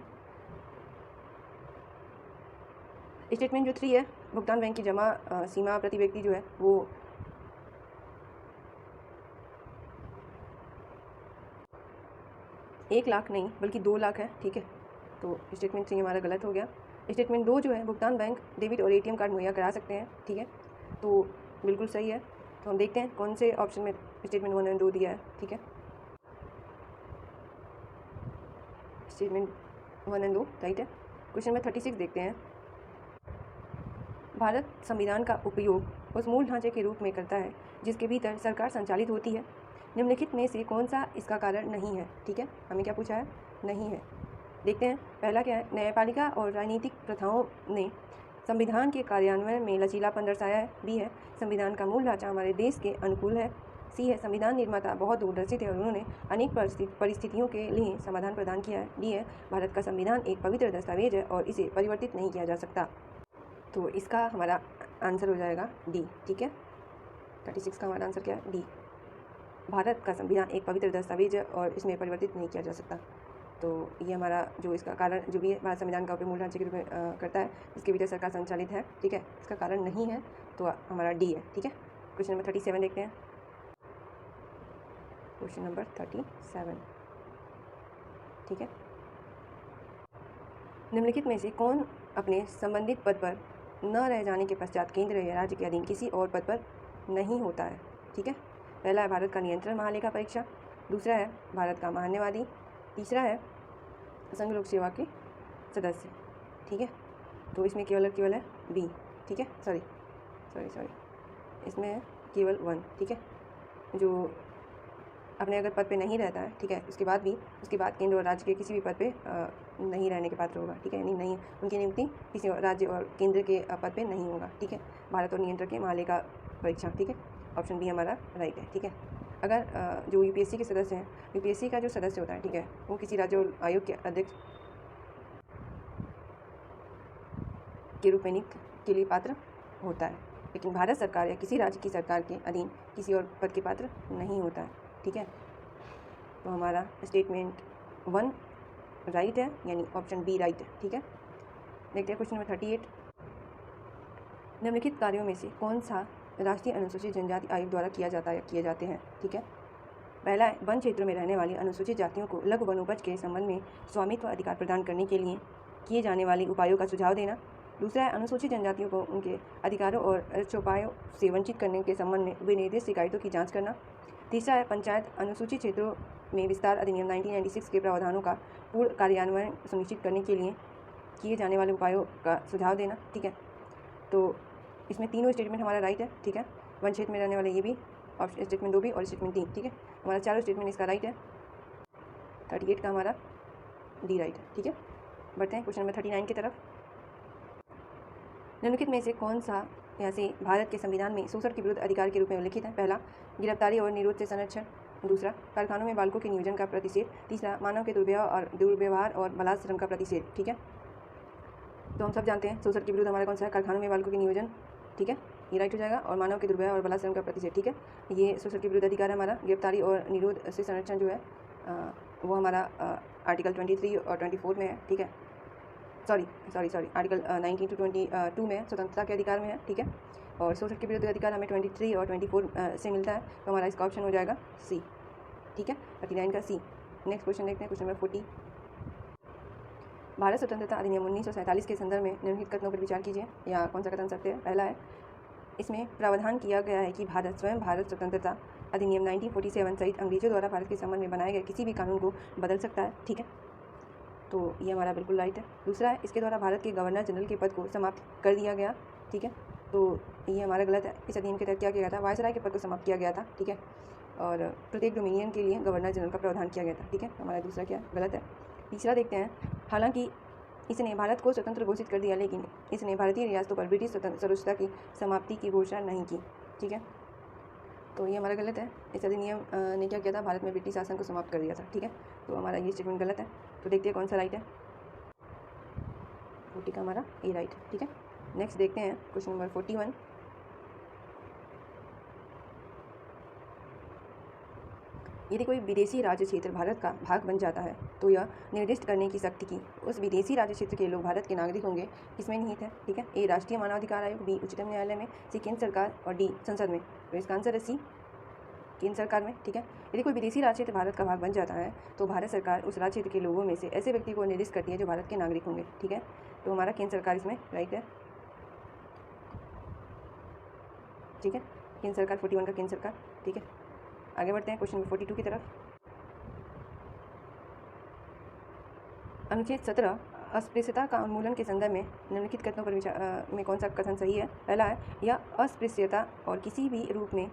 Speaker 1: स्टेटमेंट जो 3 है, भुगतान बैंक की जमा सीमा प्रति व्यक्ति जो है वो 1 लाख नहीं बल्कि 2 लाख है। ठीक है, तो स्टेटमेंट 3 हमारा गलत हो गया। स्टेटमेंट 2 जो है, भुगतान बैंक डेबिट और एटीएम कार्ड मुहैया करा सकते हैं। ठीक है, तो बिल्कुल सही है। तो हम देखते हैं कौन से ऑप्शन में स्टेटमेंट 1 और 2 दिया है। ठीक है, स्टेटमेंट 1 और 2 राइट है। क्वेश्चन नंबर 36 देखते हैं। भारत संविधान का उपयोग उस मूल ढांचे के रूप में करता है जिसके भीतर सरकार संचालित होती है। निम्नलिखित में से कौन सा इसका कारण नहीं है। ठीक है, हमें क्या पूछा है, नहीं है। देखते हैं पहला क्या है, न्यायपालिका और राजनीतिक प्रथाओं ने संविधान के कार्यान्वयन में लचीलापन दर्शाया है। बी है, संविधान का मूल ढांचा हमारे देश के अनुकूल है। सी है, संविधान निर्माता बहुत दूरदर्शी थे और उन्होंने अनेक परिस्थितियों के लिए समाधान प्रदान किया है। डी है, भारत का संविधान एक पवित्र दस्तावेज है और इसे परिवर्तित नहीं किया जा सकता। तो इसका हमारा आंसर हो जाएगा डी। ठीक है, 36 का हमारा आंसर क्या है, डी। भारत का संविधान एक पवित्र दस्तावेज है और इसमें परिवर्तित नहीं किया जा सकता। तो ये हमारा जो इसका कारण जो भी है, भारत संविधान का उपयोग मूल ढांचे के रूप में करता है जिसके भीतर सरकार संचालित है। ठीक है, इसका कारण नहीं है, तो हमारा डी है। ठीक है, क्वेश्चन नंबर 37 देखते हैं। Question number 37। ठीक है, निम्नलिखित में से कौन अपने संबंधित पद पर न रह जाने के पश्चात केंद्र या राज्य के अधीन किसी और पद पर नहीं होता है। ठीक है, पहला है भारत का नियंत्रण महालेखा परीक्षा, दूसरा है भारत का महान्यवादी, तीसरा है संघ लोक सेवा के सदस्य। ठीक है, तो इसमें केवल है बी। ठीक है, सॉरी इसमें है केवल 1। ठीक है, जो अपने अगर पद पे नहीं रहता है, ठीक है, उसके बाद केंद्र और राज्य के किसी भी पद पे नहीं रहने के पात्र होगा, ठीक है, नहीं उनकी नियुक्ति किसी राज्य और केंद्र के पद पे नहीं होगा, ठीक है। भारत और नियंत्रक के महालेखा परीक्षण, ठीक है, ऑप्शन बी हमारा राइट है, ठीक है। अगर जो यूपीएससी के सदस्य हैं, यूपीएससी का जो सदस्य होता है, ठीक है, वो किसी राज्य आयोग के अध्यक्ष के रूप में नियुक्त के लिए पात्र होता है, लेकिन भारत सरकार या किसी राज्य की सरकार के अधीन किसी और पद के पात्र नहीं होता है, ठीक है। तो हमारा स्टेटमेंट 1 राइट है, यानी ऑप्शन बी राइट है, ठीक है। देखते हैं क्वेश्चन नंबर 38। निम्नलिखित कार्यों में से कौन सा राष्ट्रीय अनुसूचित जनजाति आयोग द्वारा किया जाता है या किए जाते हैं, ठीक है। पहला है वन क्षेत्रों में रहने वाली अनुसूचित जातियों को लघु वनोपज के संबंध में स्वामित्व अधिकार प्रदान करने के लिए किए जाने वाले उपायों का सुझाव देना। दूसरा है अनुसूचित जनजातियों को उनके अधिकारों और रक्षोपायों से वंचित करने के संबंध में विनिर्दिष्ट शिकायतों की जांच करना। तीसरा है पंचायत अनुसूचित क्षेत्रों में विस्तार अधिनियम 1996 के प्रावधानों का पूर्ण कार्यान्वयन सुनिश्चित करने के लिए किए जाने वाले उपायों का सुझाव देना, ठीक है। तो इसमें तीनों स्टेटमेंट हमारा राइट है, ठीक है। वन क्षेत्र में रहने वाले ये भी, ऑप्शन स्टेटमेंट 2 भी और स्टेटमेंट 3, ठीक है। हमारा चारों स्टेटमेंट इसका राइट है। 38 का हमारा डी राइट है, ठीक है। बढ़ते हैं क्वेश्चन नंबर 39 की तरफ। निम्नलिखित में से कौन सा यहाँ से भारत के संविधान में शोषण के विरुद्ध अधिकार के रूप में उल्लिखित है? पहला, गिरफ्तारी और निरोध से संरक्षण। दूसरा, कारखानों में बालकों के नियोजन का प्रतिषेध। तीसरा, मानव के दुर्व्यवहार और बलात्श्रम का प्रतिषेध, ठीक है। तो हम सब जानते हैं शोषण के विरुद्ध हमारा कौन सा है? कारखानों में बालकों के नियोजन, ठीक है, ये राइट हो जाएगा। और मानव के दुर्व्यवहार और बलात्श्रम का प्रतिषेध, ठीक है, ये शोषण के विरुद्ध अधिकार है हमारा। गिरफ्तारी और निरोध से संरक्षण जो है वो हमारा आर्टिकल 23 और 24 में है, ठीक है। सॉरी आर्टिकल 19 to 22 में है, स्वतंत्रता के अधिकार में है, ठीक है। और शोषण के विरुद्ध अधिकार हमें 23 और 24 से मिलता है, तो हमारा इसका ऑप्शन हो जाएगा सी, ठीक है, 39 का सी। नेक्स्ट क्वेश्चन देखते हैं, क्वेश्चन नंबर 40। भारत स्वतंत्रता अधिनियम 1947 के संदर्भ में निम्नलिखित कथनों पर विचार कीजिए, या कौन सा कथन सत्य है? पहला है, इसमें प्रावधान किया गया है कि भारत स्वयं भारत स्वतंत्रता अधिनियम 1947 सहित अंग्रेजों द्वारा भारत के संबंध में बनाए गए किसी भी कानून को बदल सकता है, ठीक है, तो ये हमारा बिल्कुल राइट है। दूसरा है, इसके द्वारा भारत के गवर्नर जनरल के पद को समाप्त कर दिया गया, ठीक है, तो ये हमारा गलत है। इस अधिनियम के तहत क्या किया गया था? वायसराय के पद को समाप्त किया गया था, ठीक है, और प्रत्येक डोमिनियन के लिए गवर्नर जनरल का प्रावधान किया गया था, ठीक है, हमारा दूसरा क्या गलत है। तीसरा देखते हैं, हालांकि इसने भारत को स्वतंत्र घोषित कर दिया, लेकिन इसने भारतीय रियासतों पर ब्रिटिश सर्वोच्चता की समाप्ति की घोषणा नहीं की, ठीक है, तो ये हमारा गलत है। इस अधिनियम ने क्या किया था? भारत में ब्रिटिश शासन को समाप्त कर दिया था, ठीक है, तो हमारा ये स्टेटमेंट गलत है। तो देखते हैं कौन सा राइट है। 40 का हमारा ए राइट है, ठीक है। नेक्स्ट देखते हैं क्वेश्चन नंबर 41। यदि कोई विदेशी राज्य क्षेत्र भारत का भाग बन जाता है तो यह निर्दिष्ट करने की शक्ति की उस विदेशी राज्य क्षेत्र के लोग भारत के नागरिक होंगे, किसमें निहित है? ठीक है, ए राष्ट्रीय मानवाधिकार आयोग, बी उच्चतम न्यायालय में, सी केंद्र सरकार और डी संसद में। तो इसका आंसर है सी, केंद्र सरकार में, ठीक है। यदि कोई विदेशी राज्य क्षेत्र भारत का भाग बन जाता है तो भारत सरकार उस राज्य क्षेत्र के लोगों में से ऐसे व्यक्ति को निर्दिष्ट करती है जो भारत के नागरिक होंगे, ठीक है, तो हमारा केंद्र सरकार इसमें राइट है, ठीक है, केंद्र सरकार 41 का केंद्र सरकार, ठीक है। आगे बढ़ते हैं क्वेश्चन नंबर 42 की तरफ। अनुच्छेद 17 अस्पृश्यता का उन्मूलन के संदर्भ में निम्नलिखित कथनों पर विचार में कौन सा कथन सही है? पहला है, यह अस्पृश्यता और किसी भी रूप में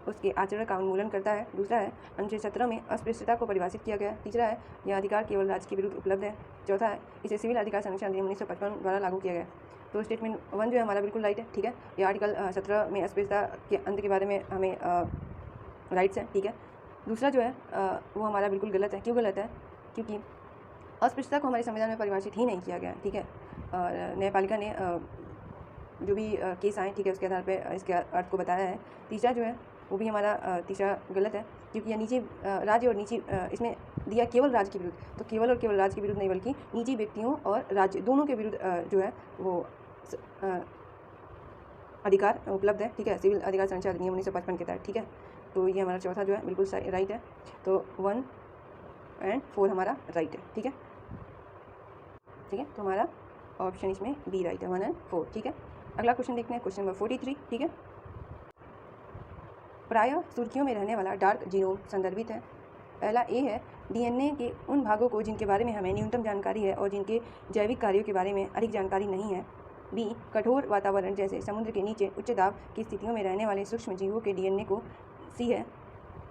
Speaker 1: उसके आचरण का उन्मूलन करता है। दूसरा है, अनुच्छेद 17 में अस्पृश्यता को परिभाषित किया गया है। तीसरा है, यह अधिकार केवल राज्य के विरुद्ध उपलब्ध है। चौथा है, इसे सिविल अधिकार संरक्षण अधिनियम 1955 द्वारा लागू किया गया। तो स्टेटमेंट 1 जो है हमारा बिल्कुल राइट है, ठीक है। यह आर्टिकल 17 में अस्पृश्यता के अंत के बारे में हमें राइट्स है, ठीक है। दूसरा जो है वो हमारा बिल्कुल गलत है। क्यों गलत है? क्योंकि अस्पृश्यता को हमारे संविधान में परिभाषित ही नहीं किया गया, ठीक है। और न्यायपालिका ने जो भी केस आए, ठीक है, उसके आधार पर इसके अर्थ को बताया है। तीसरा जो है वो भी हमारा तीसरा गलत है, क्योंकि यह निजी राज्य और निजी इसमें दिया केवल राज्य के विरुद्ध, तो केवल और केवल राज्य के विरुद्ध नहीं बल्कि निजी व्यक्तियों और राज्य दोनों के विरुद्ध जो है वो अधिकार उपलब्ध है, ठीक है, सिविल अधिकार संरक्षण अधिनियम 1955 के तहत, ठीक है। तो ये हमारा चौथा जो है बिल्कुल राइट है। तो 1 और 4 हमारा राइट है, ठीक है, ठीक है। तो हमारा ऑप्शन इसमें बी राइट है, 1 और 4, ठीक है। अगला क्वेश्चन देखते हैं, क्वेश्चन नंबर 43, ठीक है। प्रायः सुर्खियों में रहने वाला डार्क जीनोम संदर्भित है। पहला ए है, डीएनए के उन भागों को जिनके बारे में हमें न्यूनतम जानकारी है और जिनके जैविक कार्यों के बारे में अधिक जानकारी नहीं है। बी, कठोर वातावरण जैसे समुद्र के नीचे उच्च दाब की स्थितियों में रहने वाले सूक्ष्म जीवों के डीएनए को। सी है,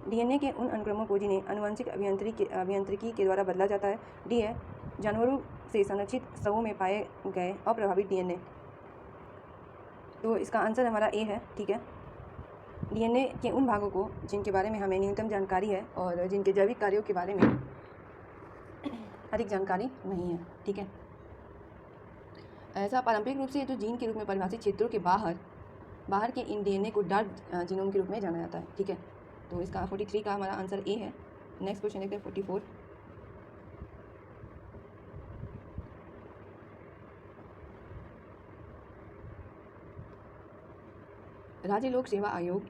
Speaker 1: डीएनए के उन अनुक्रमों को जिन्हें आनुवंशिक अभियांत्रिकी के द्वारा बदला जाता है। डी है जानवरों से संरक्षित शवों में पाए गए अप्रभावित डीएनए। तो इसका आंसर हमारा ए है। ठीक है, डीएनए के उन भागों को जिनके बारे में हमें न्यूनतम जानकारी है और जिनके जैविक कार्यों के बारे में अधिक जानकारी नहीं है। ठीक है, ऐसा पारंपरिक रूप से जो जीन के रूप में परिभाषित क्षेत्रों के बाहर के इन डीएनए को डार्क जीनोम के रूप में जाना जाता है। ठीक है, तो इसका 43 का हमारा आंसर ए है। नेक्स्ट क्वेश्चन देखते हैं 44। राज्य लोक सेवा आयोग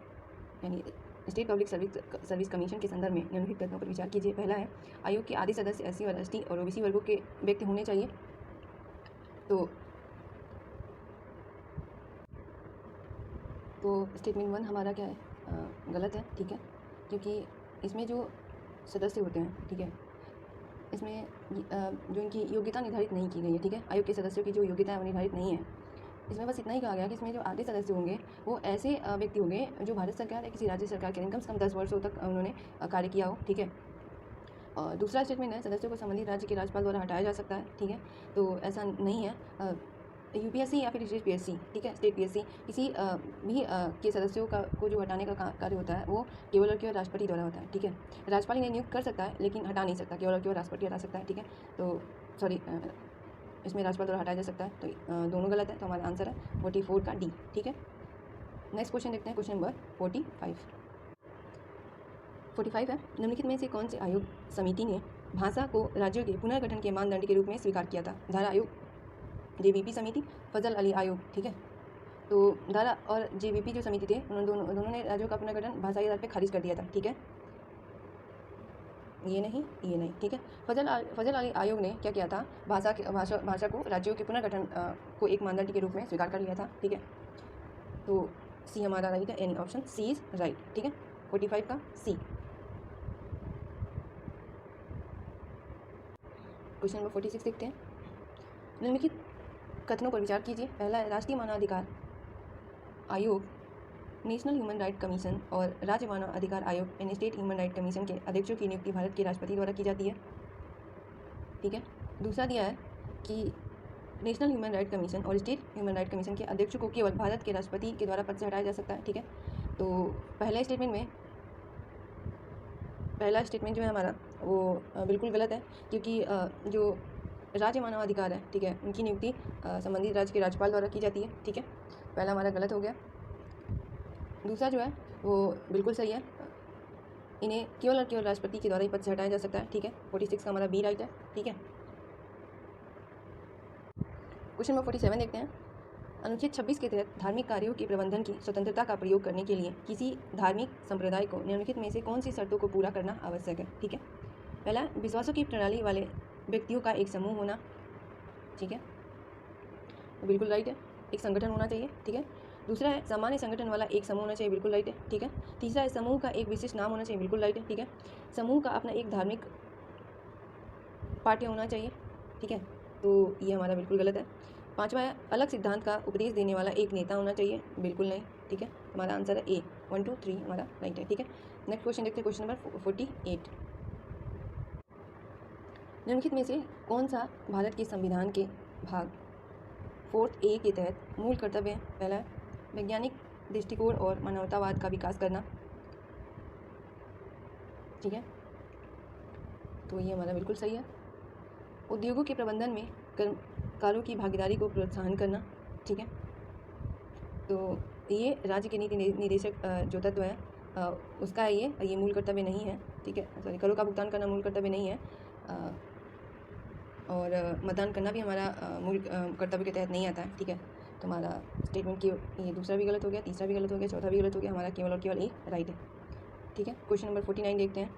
Speaker 1: यानी स्टेट पब्लिक सर्विस कमीशन के संदर्भ में निम्नलिखित तथ्यों पर विचार कीजिए। पहला है, आयोग के आदि सदस्य एससी और एसटी और ओबीसी वर्गों के व्यक्ति होने चाहिए। तो स्टेटमेंट 1 हमारा क्या है, गलत है। ठीक है, क्योंकि इसमें जो सदस्य होते हैं, ठीक है, इसमें जो इनकी योग्यता निर्धारित नहीं की गई है। ठीक है, आयोग के सदस्यों की जो योग्यता है वो निर्धारित नहीं है। इसमें बस इतना ही कहा गया कि इसमें जो आधे सदस्य होंगे वो ऐसे व्यक्ति होंगे जो भारत सरकार या किसी राज्य सरकार के कम से कम 10 वर्षों तक उन्होंने कार्य किया हो। ठीक है, और दूसरा स्टेटमेंट है, सदस्यों को संबंधित राज्य के राज्यपाल द्वारा हटाया जा सकता है। ठीक है, तो ऐसा नहीं है। यूपीएससी या फिर स्टेट पीएससी, ठीक है, स्टेट पीएससी किसी भी के सदस्यों को जो हटाने का कार्य होता है वो केवल और केवल राष्ट्रपति द्वारा होता है। ठीक है, राज्यपाल इन्हें नियुक्त कर सकता है लेकिन हटा नहीं सकता, केवल और केवल राष्ट्रपति हटा सकता है। ठीक है, तो सॉरी, इसमें राज्यपाल द्वारा हटाया जा सकता है। तो दोनों गलत है, तो हमारा आंसर है 44 का डी। ठीक है, नेक्स्ट क्वेश्चन देखते हैं, क्वेश्चन नंबर 45 है, निम्नलिखित में से कौन से आयोग समिति ने भाषा को राज्यों के पुनर्गठन के मानदंड के रूप में स्वीकार किया था? धारा आयोग, जेवीपी समिति, फजल अली आयोग। ठीक है, तो धारा और जेवीपी जो समिति थे दोनों ने राज्यों का पुनर्गठन भाषाई आधार पर खारिज कर दिया था। ठीक है, ये नहीं। ठीक है, फजल अली आयोग ने क्या किया था, भाषा को राज्यों के पुनर्गठन को एक मानदंड के रूप में स्वीकार कर लिया था। ठीक है, तो सी हमारा राइट है, यानी ऑप्शन सी इज राइट। ठीक है, 45 का सी। क्वेश्चन नंबर 46 देखते हैं, निम्नलिखित कथनों पर विचार कीजिए। पहला है, राष्ट्रीय मानवाधिकार आयोग, नेशनल ह्यूमन राइट कमीशन और राज्य मानव अधिकार आयोग यानी स्टेट ह्यूमन राइट कमीशन के अध्यक्षों की नियुक्ति भारत के राष्ट्रपति द्वारा की जाती है। ठीक है, दूसरा दिया है कि नेशनल ह्यूमन राइट कमीशन और स्टेट ह्यूमन राइट कमीशन के अध्यक्षों को केवल भारत के राष्ट्रपति के द्वारा पद से हटाया जा सकता है। ठीक है, तो पहला स्टेटमेंट जो है हमारा वो बिल्कुल गलत है, क्योंकि जो राज्य मानव अधिकार है, ठीक है, उनकी नियुक्ति संबंधित राज्य के राज्यपाल द्वारा की जाती है। ठीक है, पहला हमारा गलत हो गया। दूसरा जो है वो बिल्कुल सही है, इन्हें केवल और केवल राष्ट्रपति के द्वारा ही पद से हटाया जा सकता है। ठीक है, 46 का हमारा बी राइट है। ठीक है, क्वेश्चन नंबर 47 देखते हैं, अनुच्छेद 26 के तहत धार्मिक कार्यों के प्रबंधन की स्वतंत्रता का प्रयोग करने के लिए किसी धार्मिक संप्रदाय को निम्नलिखित में से कौन सी शर्तों को पूरा करना आवश्यक है? ठीक है, पहला, विश्वासों की प्रणाली वाले व्यक्तियों का एक समूह होना। ठीक है, बिल्कुल राइट है, एक संगठन होना चाहिए। ठीक है, दूसरा है, सामान्य संगठन वाला एक समूह होना चाहिए। बिल्कुल राइट है। ठीक है, तीसरा है, समूह का एक विशिष्ट नाम होना चाहिए। बिल्कुल राइट है। ठीक है, समूह का अपना एक धार्मिक पाठ्य होना चाहिए। ठीक है, तो ये हमारा बिल्कुल गलत है। पांचवा है, अलग सिद्धांत का उपदेश देने वाला एक नेता होना चाहिए। बिल्कुल नहीं। ठीक है, हमारा आंसर है ए, 1 2 3 हमारा राइट है। ठीक है, नेक्स्ट क्वेश्चन देखते हैं, क्वेश्चन नंबर 48, निम्नलिखित में से कौन सा भारत के संविधान के भाग 4 ए के तहत मूल कर्तव्य है? पहला है, वैज्ञानिक दृष्टिकोण और मानवतावाद का विकास करना। ठीक है, तो ये हमारा बिल्कुल सही है। उद्योगों के प्रबंधन में कर्मकारों की भागीदारी को प्रोत्साहन करना। ठीक है, तो ये राज्य के नीति निदेशक जो तत्व है उसका है ये मूल कर्तव्य नहीं है। ठीक है, सॉरी, करों का भुगतान करना मूल कर्तव्य नहीं है, और मतदान करना भी हमारा मूल कर्तव्य के तहत नहीं आता है। ठीक है, तो हमारा स्टेटमेंट की ये दूसरा भी गलत हो गया, तीसरा भी गलत हो गया, चौथा भी गलत हो गया, हमारा केवल और केवल ए राइट है। ठीक है, क्वेश्चन नंबर 49 देखते हैं,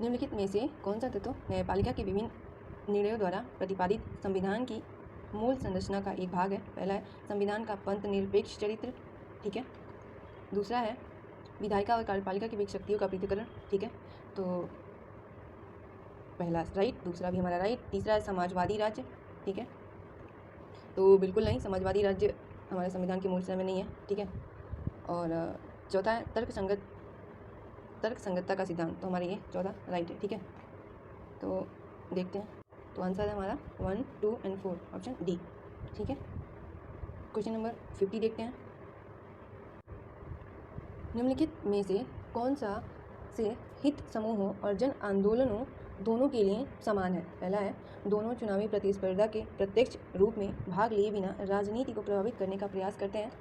Speaker 1: निम्नलिखित में से कौन सा तत्व न्यायपालिका के विभिन्न निर्णयों द्वारा प्रतिपादित संविधान की मूल संरचना का एक भाग है? पहला है, संविधान का पंथ निरपेक्ष चरित्र। ठीक है, दूसरा है, विधायिका और कार्यपालिका की विवेक शक्तियों का पृथक्करण। ठीक है, तो पहला राइट, दूसरा भी हमारा राइट, तीसरा है, समाजवादी राज्य। ठीक है, तो बिल्कुल नहीं, समाजवादी राज्य हमारे संविधान के मूल में नहीं है। ठीक है, और चौथा है, तर्कसंगत तर्क संगतता का सिद्धांत, तो हमारे ये 14 राइट है। ठीक है, तो देखते हैं। तो आंसर है हमारा 1, 2 एंड 4, ऑप्शन डी। ठीक है, क्वेश्चन नंबर 50 देखते हैं। निम्नलिखित में से कौन सा से हित समूहों और जन आंदोलनों दोनों के लिए समान है? पहला है, दोनों चुनावी प्रतिस्पर्धा के प्रत्यक्ष रूप में भाग लिए बिना राजनीति को प्रभावित करने का प्रयास करते हैं।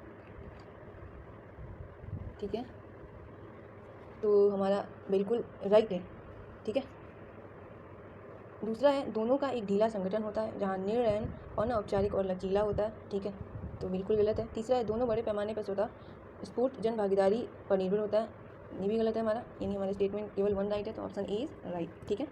Speaker 1: ठीक है, तो हमारा बिल्कुल राइट है। ठीक है, दूसरा है, दोनों का एक ढीला संगठन होता है जहां निर्णय अनौपचारिक और लचीला होता है। ठीक है, तो बिल्कुल गलत है। तीसरा है, दोनों बड़े पैमाने पर स्वतः स्फूर्त जन भागीदारी पर निर्भर होता है। ये भी गलत है हमारा, यानी हमारा स्टेटमेंट केवल 1 राइट है, तो ऑप्शन ए इज राइट। ठीक है।